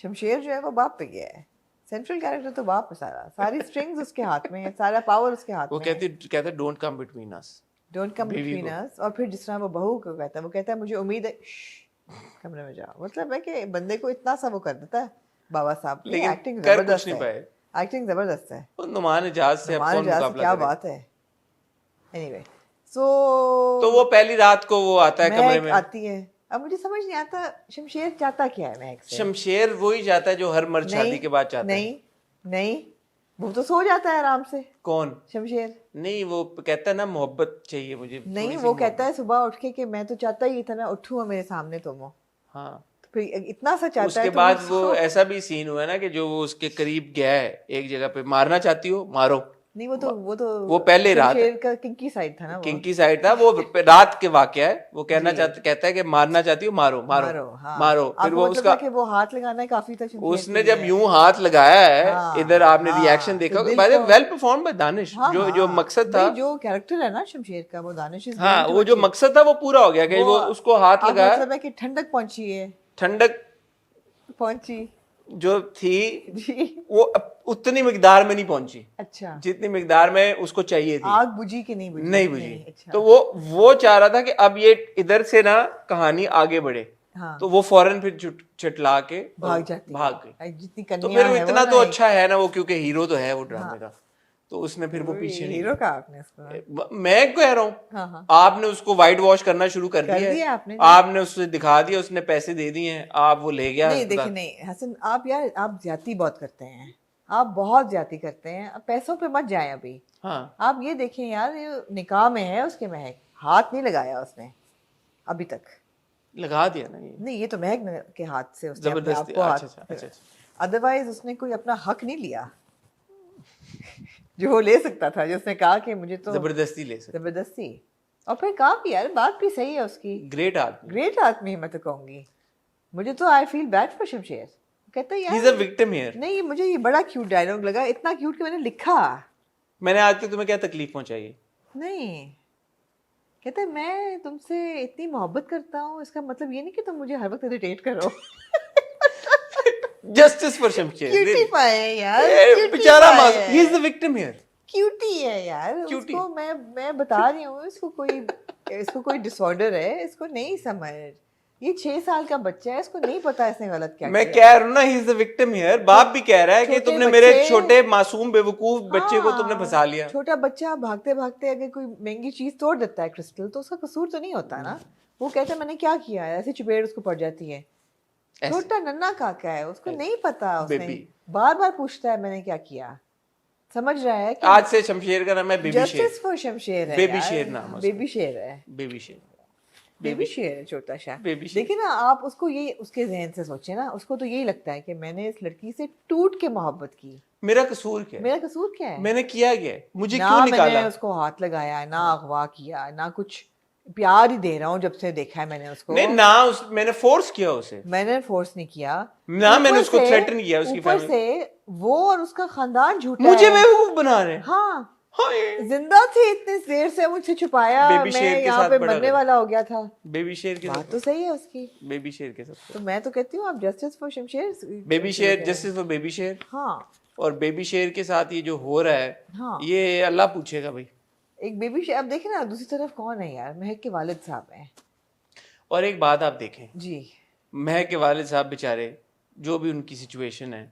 शमशेर जो है वो बाप पे गया है। सेंट्रल कैरेक्टर तो बाप है सारा, सारी स्ट्रिंग्स उसके हाथ में है, सारा पावर उसके हाथ वो में है। कहते don't come between us. Don't come Baby between को। अस। और फिर जिस तरह वो बहू को कहता है, वो कहता है मुझे उम्मीद है, कमरे में जाओ। मतलब है कि बंदे को इतना सा वो कर देता है बाबा साहब। लेकिन एक्टिंग कर कुछ जबरदस्त नहीं है, पाए। एक्टिंग जबरदस्त है। वो नुमान इजाज से अब नुमान कौन इजाज से मुकाबला क्या करे? बात है। एनीवे, सो तो वो पहली रात को वो आता है कमरे महक में। आती है। अब मुझे समझ नहीं आता शमशेर चाहता क्या है महक से। शमशेर वही चाहता है जो हर मर्द शादी के बाद चाहता है। नहीं, वो तो सो जाता है आराम से कौन? शमशेर। नहीं, वो कहता है ना मोहब्बत चाहिए मुझे। नहीं, थोड़ी सी वो कहता है मोहब्बत। सुबह उठ के कि मैं तो चाहता ही था ना उठूं और मेरे सामने तुम हो। हाँ, तो फिर इतना सा चाहता उसके है तो बाद वो ऐसा भी सीन हुआ ना कि जो वो उसके करीब गया है एक जगह पे, मारना चाहती हो मारो। नहीं, वो पहले रात शमशेर का किंकी साइड था ना वो। किंकी साइड था वो। रात के वाकया है। वो कहता है कि मारना चाहती हो मारो मारो मारो, हाँ। मारो। फिर आपको वो मतलब उसका था कि वो हाथ लगाना काफी था शमशेर उसने के जब लिए। यूं हाथ लगाया है हाँ, इधर, आपने हाँ, रिएक्शन तो देखा, दिल बाय द को- वेल परफॉर्म बाय दानिश। हाँ, जो हाँ। मकसद था, भाई, जो कैरेक्टर है ना शमशेर का, वो दानिश is हाँ, going to वो जो achieve। मकसद था वो पूरा हो गया कि वो उसको हाथ अब लगाया। मतलब है कि ठंडक पहुंची है, ठंडक पहुंची जो थी जी। वो उतनी मिकदार में नहीं पहुंची अच्छा, जितनी मिकदार में उसको चाहिए थी। आग बुझी कि नहीं बुझी? नहीं बुझी। अच्छा। तो वो चाह रहा था कि अब ये इधर से ना कहानी आगे बढ़े। हाँ। तो वो फौरन फिर चटला के भाग जाती भाग है। गई। जितनी तो कन्या फिर वो है इतना ना तो एक- अच्छा है ना वो, क्योंकि हीरो तो है वो ड्रामे का। तो उसने फिर वो वो पीछे नहीं। हीरो का आपने इसको मैं कह रहा हूँ, हाँ, हाँ। आपने उसको वाइट वॉश करना शुरू कर कर दिया दिया है। आपने। आपने उससे दिखा दिया, उसने पैसे दे दिए हैं, आप वो ले गया नहीं, अस्पताल। देखिए, नहीं हसन, आप यार आप ज्यादती बहुत करते हैं। आप बहुत ज्यादती करते हैं। अब पैसों पे मत जाएं अभी। हाँ, आप ये देखें यार, ये निकाह में है उसके, महक हाथ नहीं लगाया उसने अभी तक। लगा दिया ना ये नहीं, ये तो महक के हाथ से उसने अपने आप जबरदस्ती। को अच्छा। अदरवाइज उसने कोई अपना हक नहीं लिया जो वो ले सकता था, जो उसने कहा कि मुझे तो जबरदस्ती ले सकते। जबरदस्ती। और फिर कहा भी यार, बात भी सही है उसकी। ग्रेट आदमी। ग्रेट आदमी मैं तो कहूंगी। मुझे तो I feel bad for Shamsher. कहता है ही इज यार, अ विक्टिम हियर। नहीं, मुझे ये बड़ा क्यूट डायलॉग लगा, इतना क्यूट कि मैंने लिखा मैंने आज तक तुम्हें क्या तकलीफ पहुंचाई है? नहीं। कहता है मैं तुमसे इतनी मोहब्बत करता हूँ, इसका मतलब ये नहीं कि तुम मुझे हर वक्त इरिटेट करो। Justice for Shamsher. क्यूटी पाए है यार, cutie बेचारा पाए है। He is the victim here. Cutie है यार। Cutie। उसको मैं बता रही हूँ, इसको कोई डिसऑर्डर है, इसको नहीं समझ। ये 6 साल का बच्चा है, इसको नहीं पता इसने गलत क्या मैं किया। कह रहा हूँ ना, ही इज द विक्टिम हियर। बाप भी कह रहा है कि छोटे तुमने मेरे बच्चे- छोटे मासूम बेवकूफ बच्चे को हाँ, तुमने फंसा लिया। छोटा बच्चा भागते भागते अगर कोई महंगी चीज तोड़ देता है, क्रिस्टल, तो उसका कसूर तो नहीं होता ना। वो कहता है मैंने क्या किया है, ऐसी चुपेड़ उसको पड़ जाती है। ऐसे। छोटा नन्ना काका है, उसको नहीं पता। उसने बेबी। बार बार पूछता है मैंने क्या किया। समझ रहा है कि आज से शमशेर का नाम है बेबी शेर। जस्टिस फॉर शमशेर है बेबी यार। शेर नाम है उसका। बेबी शेर है। बेबी शेर। बेबी शेर है छोटा सा। बेबी शेर। देखिए ना, आप उसको ये उसके जहन से सोचे ना, उसको तो यही लगता है कि मैंने इस लड़की से टूट के मोहब्बत की। मेरा कसूर क्या है? मेरा कसूर क्या है? मैंने किया क्या है? मुझे ना क्यों निकाला? मैंने उसको हाथ लगाया, ना अगवा किया, ना कुछ। प्यार ही दे रहा हूँ जब से देखा है मैंने उसको। नहीं ना, मैंने फोर्स किया उसे मैंने फोर्स नहीं किया ना। मैंने ऊपर उसको से- थ्रेटन किया उसकी ऊपर फैमिली। से वो और उसका खानदान झूठा मुझे है। बेवकूफ बना रहे हैं। हाँ, हाँ, ये जिंदा थे इतने देर से, मुझसे छुपाया। बेबी शेर मैं के यहाँ साथ पे बड़ा मरने गया। वाला हो गया था। बेबी शेर के बात साथ। तो सही है उसकी। बेबी शेर के साथ। तो मैं तो कहती हूँ आप जस्टिस फॉर शमशेर। बेबी शेर, जस्टिस फॉर बेबी शेर। हाँ, और बेबी शेर के साथ ये जो हो रहा है, हाँ। ये अल्लाह पूछेगा भाई। एक बेबी शेर। अब देखें ना, दूसरी तरफ कौन है यार, महक के वालिद साहब हैं। और एक बात आप देखें, जी, महक के वालिद साहब बेचारे, जो भी उनकी सिचुएशन है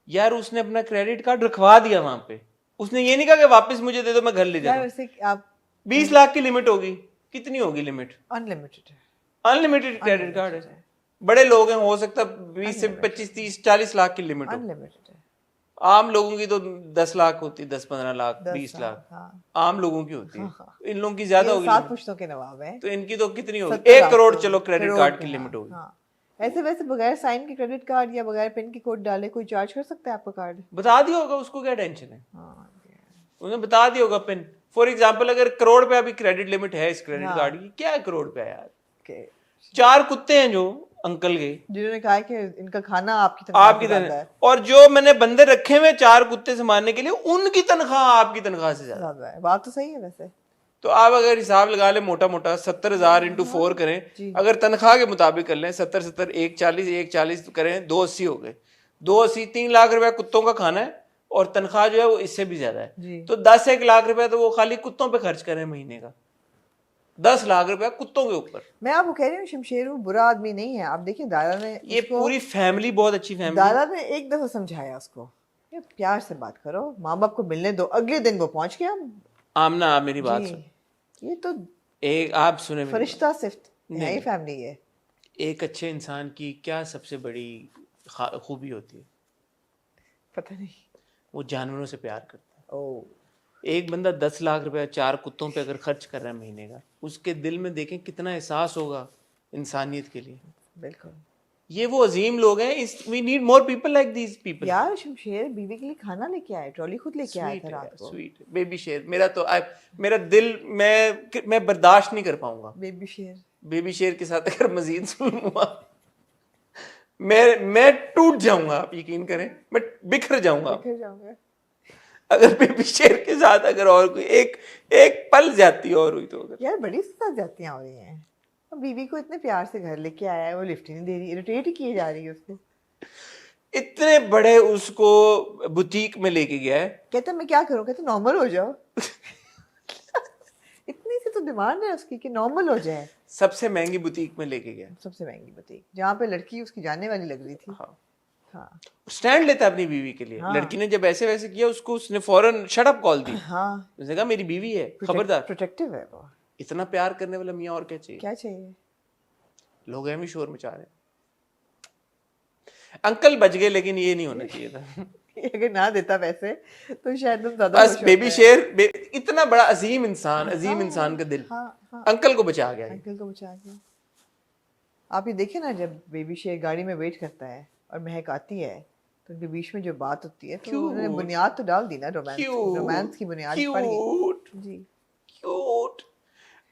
यार, उसने अपना क्रेडिट कार्ड रखवा दिया वहां पे। उसने ये नहीं कहा कि वापस मुझे दे दो, मैं घर ले यार जाता हूँ। वैसे आप 20 लाख की लिमिट होगी, कितनी होगी लिमिट? अनलिमिटेड है, अनलिमिटेड क्रेडिट कार्ड है। बड़े लोग हैं, हो सकता है 20 से 25 30 40 लाख की लिमिट हो। अनलिमिटेड है। आम लोगों की तो 10 लाख होती, 10-15 लाख, 20 लाख हाँ। आम लोगों की होती है। हाँ। इन लोगों की ज्यादा ये होगी 7 limit। पुश्तों के नवाब हैं। तो इनकी तो कितनी होगी? 70 1 लाख करोड़ तो चलो क्रेडिट करोड़ कार्ड के, की हाँ, लिमिट होगी। हाँ। ऐसे वैसे बगैर साइन के क्रेडिट कार्ड या बगैर पिन की कोड डाले कोई चार्ज कर सकता है आपका कार्ड? बता दिया होगा उसको, क्या टेंशन है? हाँ, उन्हें बता दिया होगा पिन। फॉर एग्जाम्पल अगर करोड़ पे अभी क्रेडिट लिमिट है इस क्रेडिट हाँ। कार्ड की, क्या है करोड़ पे यार? okay। 4 कुत्ते हैं जो अंकल के, जिन्होंने कहा है कि इनका खाना आपकी तनख्वाह आपकी से ज्यादा तनख्वाह, है, और जो मैंने बंदे रखे हुए 4 कुत्ते से मारने के लिए, उनकी तनख्वाह आपकी तनख्वाह से ज्यादा। ज्यादा है। बात तो सही है वैसे। तो आप अगर हिसाब लगा ले मोटा मोटा 70,000 इंटू 4 करें, जी। अगर तनख्वाह के मुताबिक कर लें, 70 1 40 1 40 करें, 280 हो गए। 280 3 लाख रुपया कुत्तों का खाना है, और तनख्वाह जो है वो इससे भी ज्यादा है। जी। तो 10-1 लाख रुपया तो वो खाली कुत्तों पे खर्च करें महीने का। 10 लाख रुपया कुत्तों के ऊपर। मैं आपको कह रही हूँ शमशेर वो बुरा आदमी नहीं है। आप देखिए दादा ने ये पूरी फैमिली बहुत अच्छी फैमिली। दादा ने एक दफा समझाया उसको, ये प्यार से बात करो, माँ बाप को मिलने दो। अगले दिन वो पहुंच गया। आमना, आप मेरी बात जी, सुन। ये तो एक आप सुने मेरी फरिश्ता सिर्फ नहीं। नई फैमिली है। एक अच्छे इंसान की क्या सबसे बड़ी खूबी होती है? पता नहीं। वो जानवरों से प्यार करता है। ओ, एक बंदा 10 लाख रुपया 4 कुत्तों पे अगर खर्च कर रहा है महीने का, उसके दिल में देखें कितना एहसास होगा इंसानियत के लिए। बिल्कुल। ये वो अजीम लोग हैं। We need more people like these people. यार शमशेर बीवी के लिए खाना लेके आए, ट्रॉली खुद लेके आया था रात को। स्वीट बेबी शेर। मेरा तो मेरा दिल, मैं बर्दाश्त नहीं कर पाऊंगा बेबी शेर। बेबी शेर के साथ अगर मजीद जुल्म हुआ, मैं टूट जाऊंगा। आप यकीन करें, मैं बिखर जाऊंगा बिखर जाऊंगा। अगर बेबी शेर के साथ अगर और कोई एक पल जाती और हुई तो। अगर यार बड़ी जातियां हो रही हैं। अब बीवी को इतने प्यार से घर लेके आया है, वो लिफ्ट ही नहीं दे रही, इरिटेट ही किए जा रही है उसको। इतने बड़े उसको बुटीक में लेके गया है। कहता मैं क्या करूं? कहता नॉर्मल हो जाओ। इतनी सी तो डिमांड है उसकी कि नॉर्मल हो जाए। सबसे महंगी बुटीक में लेके गया। सबसे महंगी बुटीक जहाँ पे लड़की उसकी जानने वाली लग रही थी। हाँ। हाँ। स्टैंड लेता है अपनी बीवी के लिए। हाँ। लड़की ने जब ऐसे वैसे किया, उसने फौरन शट अप कॉल दी। हाँ। उसने कहा मेरी बीवी है, खबरदार। प्रोटेक्टिव है वो। इतना प्यार करने वाला मियाँ और क्या चाहिए? क्या चाहिए? लोग हैं भी शोर मचा रहे हैं। अंकल बच गए, लेकिन ये नहीं होना चाहिए था। अगर ना देता पैसे तो शायद हम ज्यादा बस बेबी शेर इतना बड़ा अजीम इंसान, अजीम इंसान का दिल हाँ। अंकल को बचा गया। अंकल को बचा गया। आप ये देखें ना, जब बेबी शेर गाड़ी में वेट करता है और महक आती है तो उनके बीच में जो बात होती है, तो उन्होंने बुनियाद तो डाल दी ना, रोमांस की बुनियाद पड़ गई। जी, क्यूट।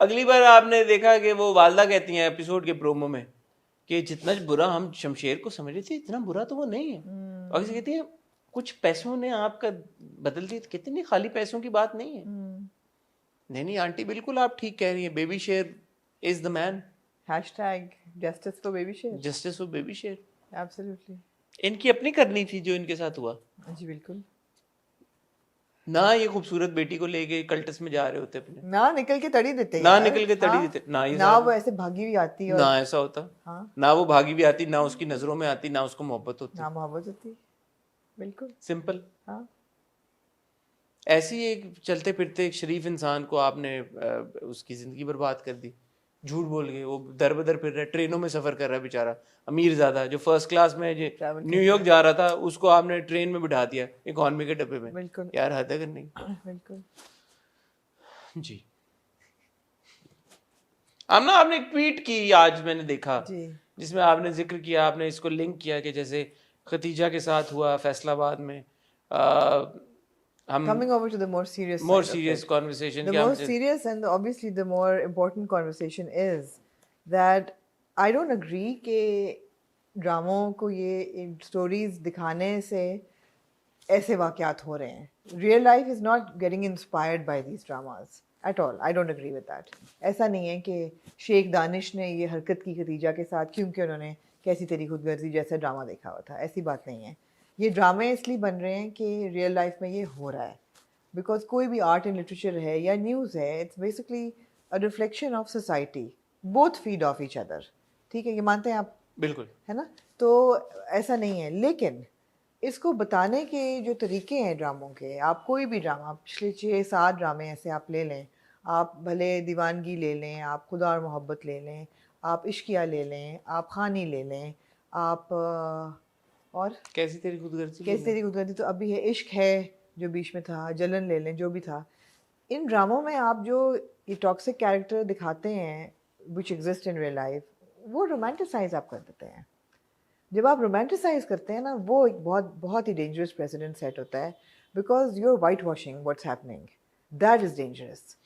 अगली बार आपने देखा कि वो वालदा कहती हैं एपिसोड के प्रोमो में कि जितना बुरा हम शमशेर को समझ रहे थे, इतना बुरा तो वो नहीं है। और कहती है कुछ पैसों ने आपका बदल दिया। कितनी खाली पैसों की बात नहीं है। नहीं आंटी, बिल्कुल आप ठीक कह रही हैं। बेबी शेर is the man. #Justice for baby शेर। जस्टिस फॉर बेबी शेर। एब्सोल्युटली। इनकी अपनी करनी थी जो इनके साथ हुआ। जी बिल्कुल। ना ये खूबसूरत बेटी को लेके कल्टस में जा रहे होते अपने, ना निकल के तड़ी देते, ना निकल के तड़ी देते, ना वो ऐसे भागी हुई आती और ना ऐसा होता। हाँ। ना वो भागी भी आती, ना उसकी नजरों में आती, ना उसको मोहब्बत होती, ना मोहब्बत होती। बिल्कुल सिंपल। हाँ। ऐसी एक चलते फिरते एक शरीफ इंसान को आपने उसकी जिंदगी बर्बाद कर दी। झूठ बोल के वो दर बदर फिर रहा है, ट्रेनों में सफर कर रहा है बेचारा अमीर ज्यादा, जो फर्स्ट क्लास में न्यूयॉर्क जा रहा था, उसको आपने ट्रेन में बिठा दिया इकोनॉमी के डब्बे में। बिल्कुल यार हद है कि नहीं? बिल्कुल जी। आमना, आपने एक ट्वीट की आज मैंने देखा जी, जिसमें आपने जिक्र किया, आपने इसको लिंक किया कि जैसे खतीजा के साथ हुआ फैसलाबाद में, हम coming over to the more serious conversation. The more serious and obviously the more important conversation is that I don't agree कि ड्रामों को ये स्टोरीज दिखाने से ऐसे वाक़यात हो रहे हैं. Real life is not getting inspired by these dramas at all. I don't agree with that. ऐसा नहीं है कि शेख दानिश ने ये हरकत की खतीजा के साथ क्योंकि उन्होंने कैसी तेरी खुदगर्जी जैसा ड्रामा देखा हुआ था. ऐसी बात नहीं है. ये ड्रामे इसलिए बन रहे हैं कि रियल लाइफ में ये हो रहा है. बिकॉज कोई भी आर्ट एंड लिटरेचर है या न्यूज़ है, it's basically a reflection of society. Both feed of each other. ठीक है, ये मानते हैं आप? बिल्कुल है ना। तो ऐसा नहीं है, लेकिन इसको बताने के जो तरीके हैं ड्रामों के, आप कोई भी ड्रामा, पिछले 6-7 ड्रामे ऐसे आप ले लें, आप भले दीवानगी ले लें, आप खुदा और मोहब्बत ले लें, आप इश्किया ले लें, आप खानी ले लें, आप और कैसी तेरी खुदगर्जी कैसी तेरी खुदगर्जी तो अभी है, इश्क है जो बीच में था, जलन ले लें, जो भी था। इन ड्रामों में आप जो ये टॉक्सिक कैरेक्टर दिखाते हैं which exist in real life, वो रोमांटिसाइज आप कर देते हैं। जब आप रोमांटिसाइज करते हैं ना, वो एक बहुत बहुत ही डेंजरस प्रेसिडेंट सेट होता है, because you are whitewashing what's happening, that is dangerous.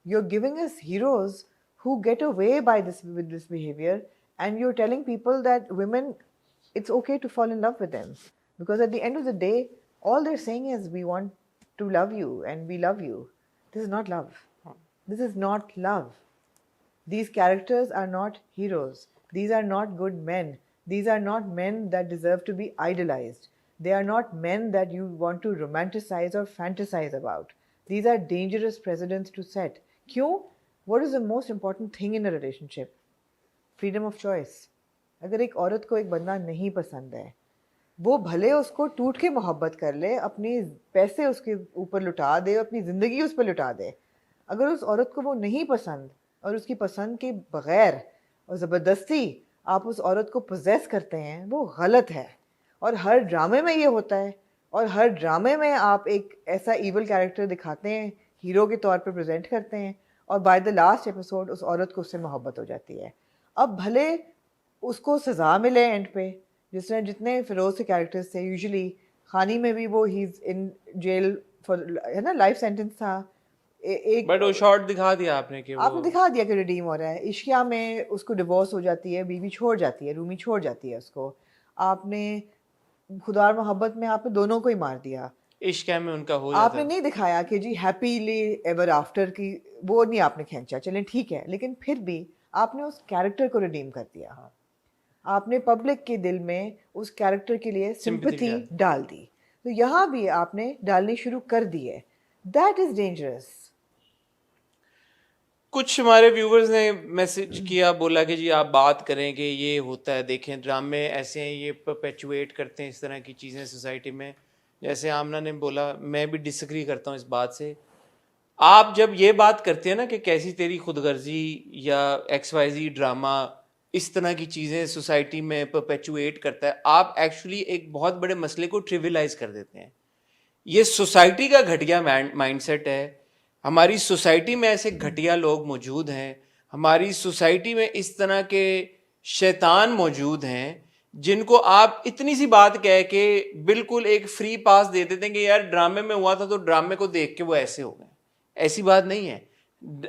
You are giving us heroes who get away by this with this behavior, and you're telling people that women, it's okay to fall in love with them, because at the end of the day all they're saying is we want to love you and we love you. This is not love. This is not love. These characters are not heroes. These are not good men. These are not men that deserve to be idolized. They are not men that you want to romanticize or fantasize about. These are dangerous precedents to set. क्यों? What is the most important thing in a relationship? Freedom of choice. अगर एक औरत को एक बंदा नहीं पसंद है, वो भले उसको टूट के मोहब्बत कर ले, अपनी पैसे उसके ऊपर लुटा दे, अपनी ज़िंदगी उस पर लुटा दे, अगर उस औरत को वो नहीं पसंद और उसकी पसंद के बग़ैर और ज़बरदस्ती आप उस औरत को पोजेस करते हैं, वो गलत है। और हर ड्रामे में ये होता है, और हर ड्रामे में आप एक ऐसा ईवल कैरेक्टर दिखाते हैं, हीरो के तौर पे प्रेजेंट करते हैं, और बाय द लास्ट एपिसोड उस औरत को उससे मोहब्बत हो जाती है। अब भले उसको सज़ा मिले एंड पे, जिस तरह जितने फिरोज़ के कैरेक्टर्स थे, यूजुअली खानी में भी वो he is in jail for, है ना, लाइफ सेंटेंस था। एक बट वो शॉर्ट दिखा दिया आपने कि आपने दिखा दिया कि रिडीम हो रहा है। इश्किया में उसको डिवोर्स हो जाती है, बीवी छोड़ जाती है, रूमी छोड़ जाती है उसको। आपने खुदा और मोहब्बत में आपने दोनों को ही मार दिया। इश्क में उनका हो जाता आपने नहीं दिखाया कि जी हैप्पीली एवर आफ्टर की, वो नहीं आपने खींचा, चलें ठीक है, लेकिन फिर भी आपने उस कैरेक्टर को रिडीम कर दिया। आपने पब्लिक के दिल में उस कैरेक्टर के लिए सिंपैथी डाल दी। तो यहाँ भी आपने डालनी शुरू कर दी है। That is dangerous. कुछ हमारे व्यूवर्स ने मैसेज किया, बोला कि जी आप बात करें कि ये होता है, देखें ड्रामे ऐसे हैं, ये परपेचुएट करते हैं इस तरह की चीज़ें सोसाइटी में। जैसे आमना ने बोला, मैं भी डिसएग्री करता हूँ इस बात से। आप जब ये बात करते हैं ना कि कैसी तेरी खुदगर्जी या XYZ ड्रामा इस तरह की चीज़ें सोसाइटी में परपेचुएट करता है, आप एक्चुअली एक बहुत बड़े मसले को ट्रिविलाइज कर देते हैं। ये सोसाइटी का घटिया माइंडसेट है। हमारी सोसाइटी में ऐसे घटिया लोग मौजूद हैं, हमारी सोसाइटी में इस तरह के शैतान मौजूद हैं जिनको आप इतनी सी बात कह के बिल्कुल एक फ्री पास दे देते हैं कि यार ड्रामे में हुआ था तो ड्रामे को देख के वो ऐसे हो गए। ऐसी बात नहीं है।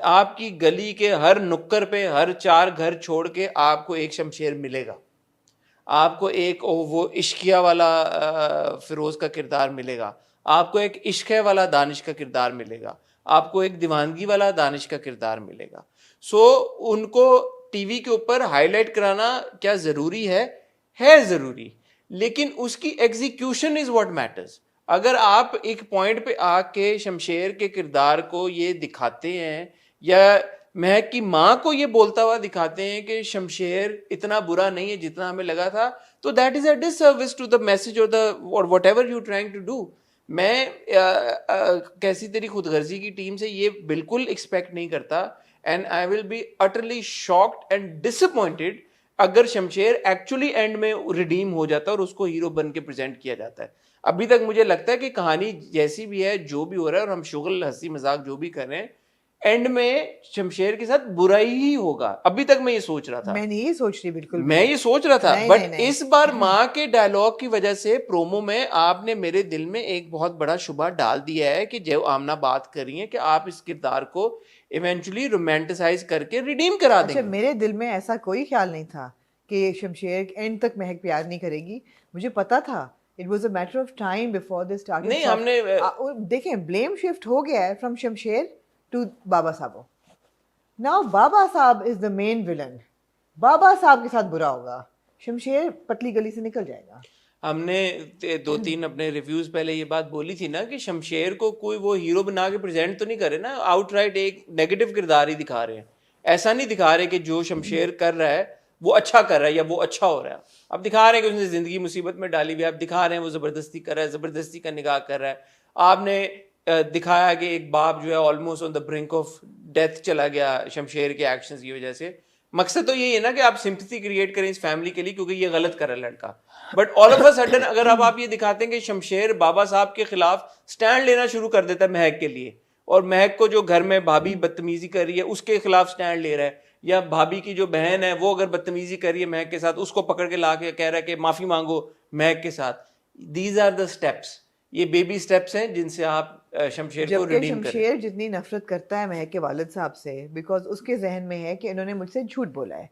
आपकी गली के हर नुक्कड़ पे, हर 4 घर छोड़ के आपको एक शमशेर मिलेगा, आपको एक वो इश्किया वाला फिरोज का किरदार मिलेगा, आपको एक इश्क वाला दानिश का किरदार मिलेगा, आपको एक दीवानगी वाला दानिश का किरदार मिलेगा। सो उनको टीवी के ऊपर हाईलाइट कराना क्या ज़रूरी है ज़रूरी, लेकिन उसकी एग्जीक्यूशन इज़ व्हाट मैटर्स। अगर आप एक पॉइंट पे आके शमशेर के किरदार को ये दिखाते हैं, या महक की माँ को ये बोलता हुआ दिखाते हैं कि शमशेर इतना बुरा नहीं है जितना हमें लगा था, तो that is a disservice to the message or whatever you trying to do. मैं कैसी तेरी खुदगर्जी की टीम से ये बिल्कुल एक्सपेक्ट नहीं करता, and I will be utterly shocked and disappointed अगर शमशेर एक्चुअली एंड में रिडीम हो जाता और उसको हीरो बन के प्रेजेंट किया जाता है। अभी तक मुझे लगता है कि कहानी जैसी भी है, जो भी हो रहा है, और हम शुगल हंसी मजाक जो भी कर रहे हैं, एंड में शमशेर के साथ बुराई ही होगा। अभी तक मैं ये सोच रहा था, मैं नहीं ये सोच रही, बिल्कुल मैं ये सोच रहा था, नहीं, बट नहीं, नहीं। इस बार माँ के डायलॉग की वजह से प्रोमो में आपने मेरे दिल में एक बहुत बड़ा शुबा डाल दिया है कि जो आमना बात कर रही है कि आप इस किरदार को इवेंचुअली रोमांटिसाइज करके रिडीम करा देंगे। अच्छा, मेरे दिल में ऐसा कोई ख्याल नहीं था कि शमशेर एंड तक महक प्यार नहीं करेगी। मुझे पता था, it was a matter of time before this started. नहीं, हमने देखें, ब्लेम शिफ्ट हो गया है फ्रॉम शमशेर टू बाबा साहब। नाउ बाबा साहब इज द मेन विलन। बाबा साहब के साथ बुरा होगा, शमशेर पतली गली से निकल जाएगा। हमने 2-3 अपने रिव्यूज पहले ये बात बोली थी ना कि शमशेर को कोई वो हीरो बना के प्रेजेंट तो नहीं करे ना, आउटराइट एक नेगेटिव किरदार ही दिखा रहे हैं। ऐसा नहीं दिखा रहे कि जो शमशेर कर रहा है वो अच्छा कर रहा है या वो अच्छा हो रहा है। अब दिखा रहे हैं कि उसने जिंदगी मुसीबत में डाली हुई है, आप दिखा रहे हैं वो जबरदस्ती कर रहा है, जबरदस्ती का निकाह कर रहा है। आपने दिखाया कि एक बाप जो है almost on the brink of death चला गया शमशेर के एक्शंस की वजह से। मकसद तो यही है ना कि आप सिंपैथी क्रिएट करें इस फैमिली के लिए क्योंकि ये गलत कर रहा है लड़का। But all of a sudden अगर अब आप ये दिखाते हैं कि शमशेर बाबा साहब के खिलाफ स्टैंड लेना शुरू कर देता है महक के लिए, और महक को जो घर में भाभी बदतमीजी कर रही है उसके खिलाफ स्टैंड ले रहा है, या भाभी की जो बहन है वो अगर बदतमीजी कर रही है महक के साथ उसको पकड़ के ला के कह रहा है कि माफी मांगो महक के साथ। दीज आर द स्टेप्स, ये बेबी स्टेप्स हैं जिनसे आप शमशेर को रिडीम करें। शमशेर जितनी नफरत करता है महक के वालिद साहब से बिकॉज उसके जहन में है कि इन्होंने मुझसे झूठ बोला है,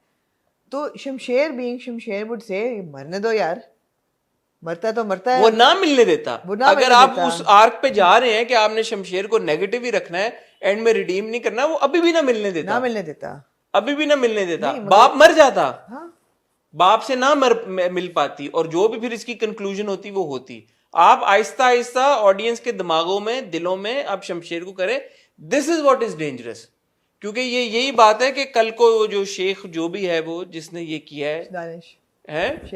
तो Shamsher being Shamsher would say मरने दो यार, मरता तो मरता है, वो ना मिलने देता। अगर आप उस आर्क पे जा रहे हैं कि आपने शमशेर को नेगेटिव ही रखना है, एंड में रिडीम नहीं करना, वो अभी भी ना मिलने देता, अभी भी ना मिलने देता। बाप मर जाता, हाँ? बाप से ना मिल पाती, और जो भी फिर इसकी कंक्लूजन होती वो होती। आप आहिस्ता आहिस्ता ऑडियंस के दिमागों में, दिलों में आप शमशेर को करें। This is what is dangerous, क्योंकि ये यही बात है कि कल को जो शेख जो भी है वो जिसने ये किया है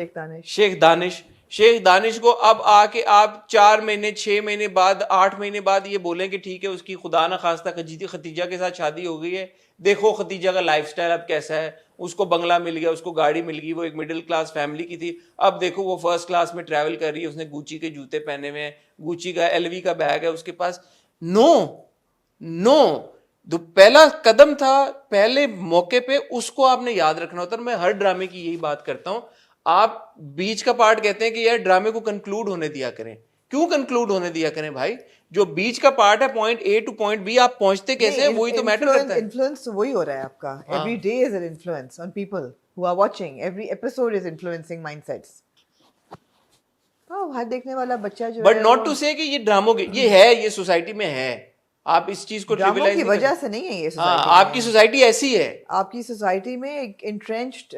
शेख दानिश को अब आके आप 4 महीने 6 महीने बाद 8 महीने बाद ये बोलें कि ठीक है उसकी खुदा ना खास्ता खतीजा के साथ शादी हो गई है, देखो खतीजा का लाइफस्टाइल अब कैसा है, उसको बंगला मिल गया, उसको गाड़ी मिल गई, वो एक मिडिल क्लास फैमिली की थी, अब देखो वो फर्स्ट क्लास में ट्रैवल कर रही है, उसने गुची के जूते पहने हुए हैं, गुची का LV का बैग है उसके पास। नो, जो पहला कदम था पहले मौके पे उसको आपने याद रखना होता है। मैं हर ड्रामे की यही बात करता हूं, आप बीच का पार्ट कहते हैं कि यार ड्रामे को कंक्लूड होने दिया करें। क्यों कंक्लूड होने दिया करें भाई? जो बीच का पार्ट है point A two point B, आप पहुंचते कैसे हैं वही तो मैटर करता है। इन्फ्लुएंस वही हो रहा है आपका, every day is an influence on people who are watching, every episode is influencing mindsets. हर देखने वाला बच्चा जो बट नॉट टू से कि ये ड्रामों के ये है, ये सोसाइटी में है, आप इस चीज को ड्रामों की वजह से नहीं है ये सोसाइटी। आपकी सोसाइटी ऐसी है, आपकी सोसाइटी में एक इंट्रेंच्ड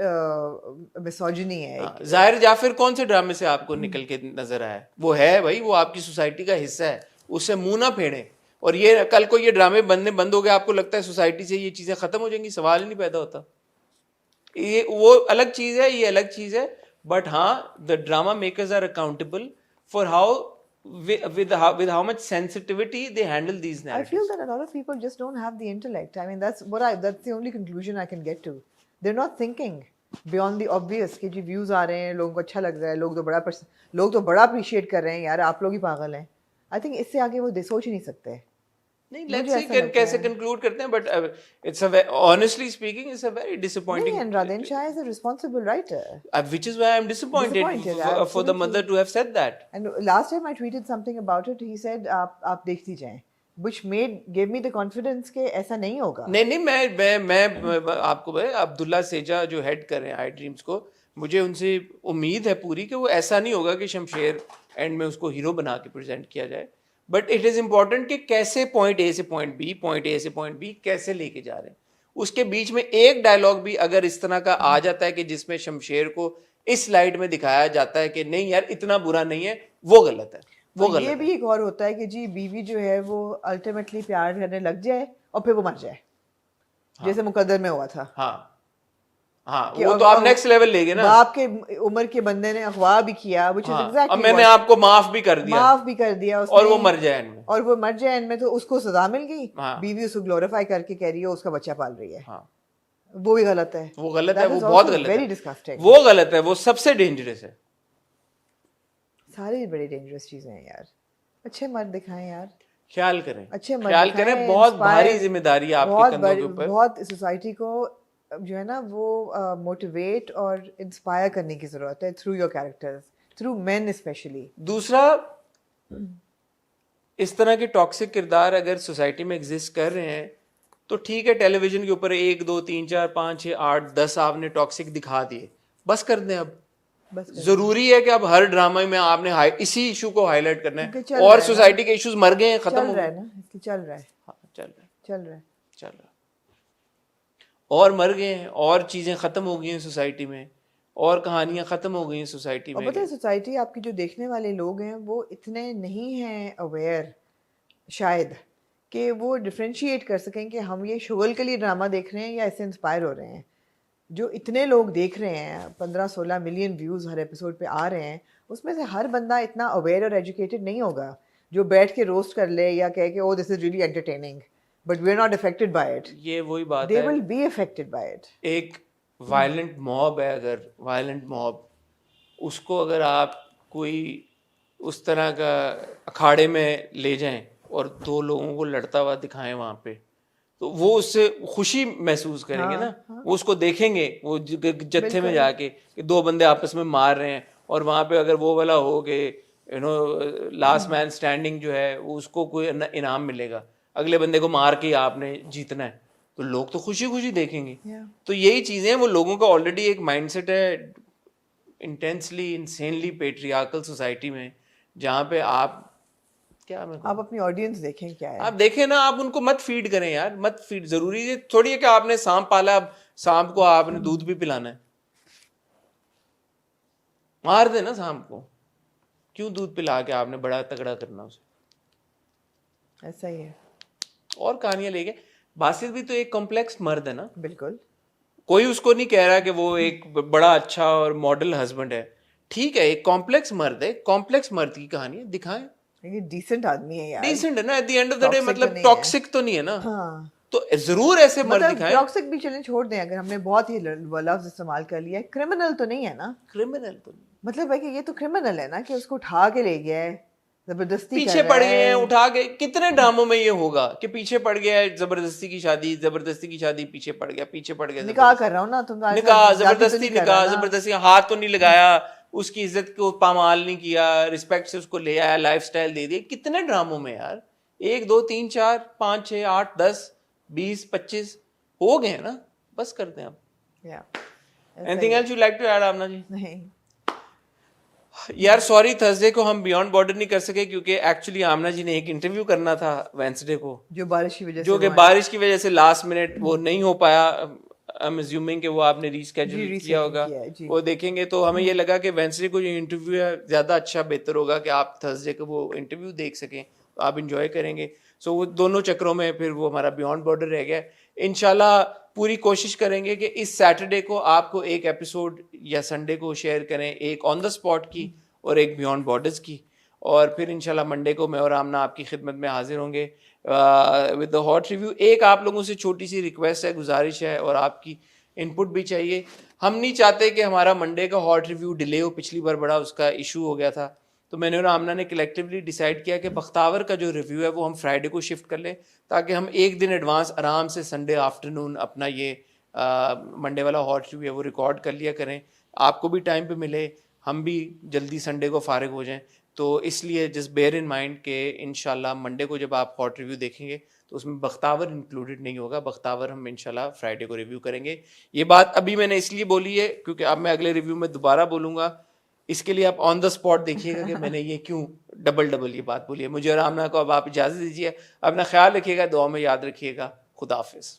मिसोजिनी है। जाहिर जाफिर कौन से ड्रामे से आपको निकल के नजर आया? वो है भाई, वो आपकी सोसाइटी का हिस्सा है, उससे मुंह ना फेड़े। और ये कल को ये ड्रामे बनने बंद हो गए, आपको लगता है सोसाइटी से ये चीजें खत्म हो जाएंगी, सवाल ही नहीं पैदा होता। ये वो अलग चीज है, ये अलग चीज है। बट हाँ, the drama makers are accountable for how with how much sensitivity they handle these narratives. I feel that a lot of people just don't have the intellect. I mean, that's the only conclusion I can get to. They're not thinking beyond the obvious कि जी views आ रहे हैं, लोगों को अच्छा लग रहा है, लोग तो बड़ा appreciate कर रहे हैं, यार आप लोग ही पागल हैं। I think इससे आगे वो सोच ही नहीं सकते। नहीं, let's see कैसे conclude करते हैं, but it's honestly speaking, it's a very disappointing. And Radhen Shah is a responsible writer. Which is why I'm disappointed for the mother to have said that. And last time I tweeted something about it, he said आप देखती जाएं, which gave me the confidence कि ऐसा नहीं होगा। नहीं, मैं आपको अब्दुल्ला सेजा जो हेड कर रहे हैं आई ड्रीम्स को, मुझे उनसे उम्मीद है पूरी कि वो ऐसा नहीं होगा कि शमशेर एंड में उसको हीरो बना के प्रेजेंट किया जाए। बट इट इज इंपॉर्टेंट कि कैसे पॉइंट A से पॉइंट B, पॉइंट A से पॉइंट B कैसे लेके जा रहे हैं। उसके बीच में एक डायलॉग भी अगर इस तरह का आ जाता है कि जिसमें शमशेर को इस स्लाइड में दिखाया जाता है कि नहीं यार इतना बुरा नहीं है, वो गलत है, वो गलत। ये भी एक और होता है कि जी बीवी जो है वो अल्टीमेटली प्यार करने लग जाए और फिर वो मर जाए, जैसे मुकद्दर में हुआ था। हाँ, वो तो आप नेक्स्ट लेवल ले गए ना। बाप के उम्र के बंदे ने अगवा भी किया, which is exactly अब मैंने आपको माफ भी कर दिया उसने, और वो मर जाए एंड में, तो उसको सजा मिल गई। बीवी उसको ग्लोरीफाई करके कह रही है उसका बच्चा पाल रही है। वो भी गलत है, वो गलत है, वो बहुत गलत है, वेरी डिस्गस्टिंग, वो गलत है, वो सबसे डेंजरस है। सारी बड़ी डेंजरस चीजें हैं यार। अच्छे मर्द दिखाएं यार, ख्याल करें, अच्छे ख्याल करें, बहुत भारी जिम्मेदारी है आपके कंधों के ऊपर। बहुत सोसाइटी को जो है ना वो मोटिवेट और इंस्पायर करने की जरूरत है through your characters, through main specially. दूसरा, इस तरह के टॉक्सिक किरदार अगर सोसाइटी में एग्जिस्ट कर रहे हैं तो ठीक है, टेलीविजन के ऊपर 1 2 3 4 5 6 8 10 आपने टॉक्सिक दिखा दिए, बस कर दें। अब जरूरी है कि अब हर ड्रामा में आपने इसी इशू को हाईलाइट करना है, और सोसाइटी के इश्यूज मर गए हैं, खत्म हो गए, चल रहा है और मर गए हैं, और चीजें खत्म हो गई हैं सोसाइटी में, और कहानियां खत्म हो गई हैं सोसाइटी में। पता है सोसाइटी आपकी जो देखने वाले लोग हैं वो इतने नहीं हैं अवेयर शायद कि वो डिफरेंशिएट कर सकें कि हम ये शुगल के लिए ड्रामा देख रहे हैं या इससे इंस्पायर हो रहे हैं। जो इतने लोग देख रहे हैं, 15-16 मिलियन व्यूज़ हर एपिसोड पे आ रहे हैं, उसमें से हर बंदा इतना अवेयर और एजुकेटेड नहीं होगा जो बैठ के रोस्ट कर ले या कह के oh this is really entertaining, but we are not affected by it. ये वही बात दे है, will be affected by it. एक वायलेंट मॉब है, अगर वायलेंट मॉब उसको अगर आप कोई उस तरह का अखाड़े में ले जाएं और दो लोगों को लड़ता हुआ दिखाएं वहां पे, तो वो उससे खुशी महसूस करेंगे ना, वो उसको देखेंगे वो जत्थे में जाके कि दो बंदे आपस में मार रहे हैं, और वहां पे अगर वो वाला हो कि you know last man standing जो है वो उसको कोई इनाम मिलेगा, अगले बंदे को मार के आपने जीतना है, तो लोग तो खुशी खुशी देखेंगे। तो यही चीजें, वो लोगों का ऑलरेडी एक माइंडसेट है इंटेंसली इंसेनली पेट्रियार्कल सोसाइटी में, जहाँ पे आप आप अपनी ऑडियंस देखें क्या है, आप देखें ना, आप उनको मत फीड करें यार, मत फीड। जरूरी है थोड़ी है कि आपने सांप पाला, अब सांप को आपने दूध भी पिलाना है, मार देना सांप को, क्यों दूध पिला के आपने बड़ा तगड़ा करना उसे। ऐसा ही है। और कहानियां लेके बासित भी तो एक कॉम्प्लेक्स मर्द है ना, बिल्कुल। कोई उसको नहीं कह रहा कि वो एक बड़ा अच्छा और मॉडल हस्बैंड है, ठीक है, एक कॉम्प्लेक्स मर्द है, कॉम्प्लेक्स मर्द की कहानी दिखाएं। ये डिसेंट आदमी है यार, डिसेंट है ना, at the end of the day, Toxic मतलब तो नहीं टॉक्सिक तो नहीं है ना। हाँ। तो जरूर ऐसे मर्द मतलब दिखाएं। टॉक्सिक भी चलें छोड़ दें, अगर हमने बहुत ही लफ्ज इस्तेमाल कर लिया, क्रिमिनल तो नहीं है ना, क्रिमिनल तो नहीं, मतलब है कि ये तो क्रिमिनल है ना कि उसको उठा के ले गया है, जबरदस्ती पीछे पड़ गए हैं उठा के। कितने ड्रामों में ये होगा कि पीछे पड़ गया है, जबरदस्ती की शादी, जबरदस्ती की शादी, पीछे पड़ गया, पीछे पड़ गया, निकाह कर रहा हूँ ना तुम, निकाह जबरदस्ती, निकाह जबरदस्ती, हाथ तो नहीं लगाया, उसकी इज्जत को पामाल नहीं किया, रिस्पेक्ट से उसको ले आया, लाइफस्टाइल दे दिया। कितने ड्रामों में यार, 1 2 3 4 5 6 8 10 20 25 हो गए ना, बस करते हैं अब। Anything else you like to add Aamna ji? नहीं यार सॉरी, थर्सडे को हम बियॉन्ड बॉर्डर नहीं कर सके क्योंकि एक्चुअली आमना जी ने एक इंटरव्यू करना था वेंसडे को, जो बारिश की वजह से, जो कि बारिश की वजह से लास्ट मिनट वो नहीं हो पाया। आई एम अज्यूमिंग कि वो आपने रीस्केड्यूल किया होगा, वो देखेंगे। तो हमें ये लगा कि वेंसडे को जो इंटरव्यू है ज़्यादा अच्छा बेहतर होगा कि आप थर्सडे को वो इंटरव्यू देख सकें, तो आप इंजॉय करेंगे। सो वो दोनों चक्रों में फिर वो हमारा बियॉन्ड बॉर्डर रह गया। इंशाल्लाह पूरी कोशिश करेंगे कि इस सैटरडे को आपको एक एपिसोड या संडे को शेयर करें, एक ऑन द स्पॉट की और एक बियॉन्ड बॉर्डर्स की, और फिर इंशाल्लाह मंडे को मैं और आमना आपकी खिदमत में हाजिर होंगे विद द हॉट रिव्यू। एक आप लोगों से छोटी सी रिक्वेस्ट है, गुजारिश है, और आपकी इनपुट भी चाहिए। हम नहीं चाहते कि हमारा मंडे का हॉट रिव्यू डिले हो, पिछली बार बड़ा उसका इशू हो गया था, तो मैंने और आमना ने कलेक्टिवली डिसाइड किया कि बख्तावर का जो रिव्यू है वो हम फ्राइडे को शिफ्ट कर लें, ताकि हम एक दिन एडवांस आराम से संडे आफ्टरनून अपना ये मंडे वाला हॉट रिव्यू है वो रिकॉर्ड कर लिया करें, आपको भी टाइम पे मिले, हम भी जल्दी संडे को फारिग हो जाएं। तो इसलिए जस्ट बेयर इन माइंड कि इंशाल्लाह मंडे को जब आप हॉट रिव्यू देखेंगे तो उसमें बख्तावर इंक्लूडेड नहीं होगा, बख्तावर हम इंशाल्लाह फ्राइडे को रिव्यू करेंगे। ये बात अभी मैंने इसलिए बोली है क्योंकि अब मैं अगले रिव्यू में दोबारा बोलूँगा, इसके लिए आप ऑन द स्पॉट देखिएगा कि मैंने ये क्यों डबल ये बात बोली है। मुझे और आमना को अब आप इजाज़त दीजिए, अपना ख्याल रखिएगा, दुआ में याद रखिएगा। खुदा हाफिज़।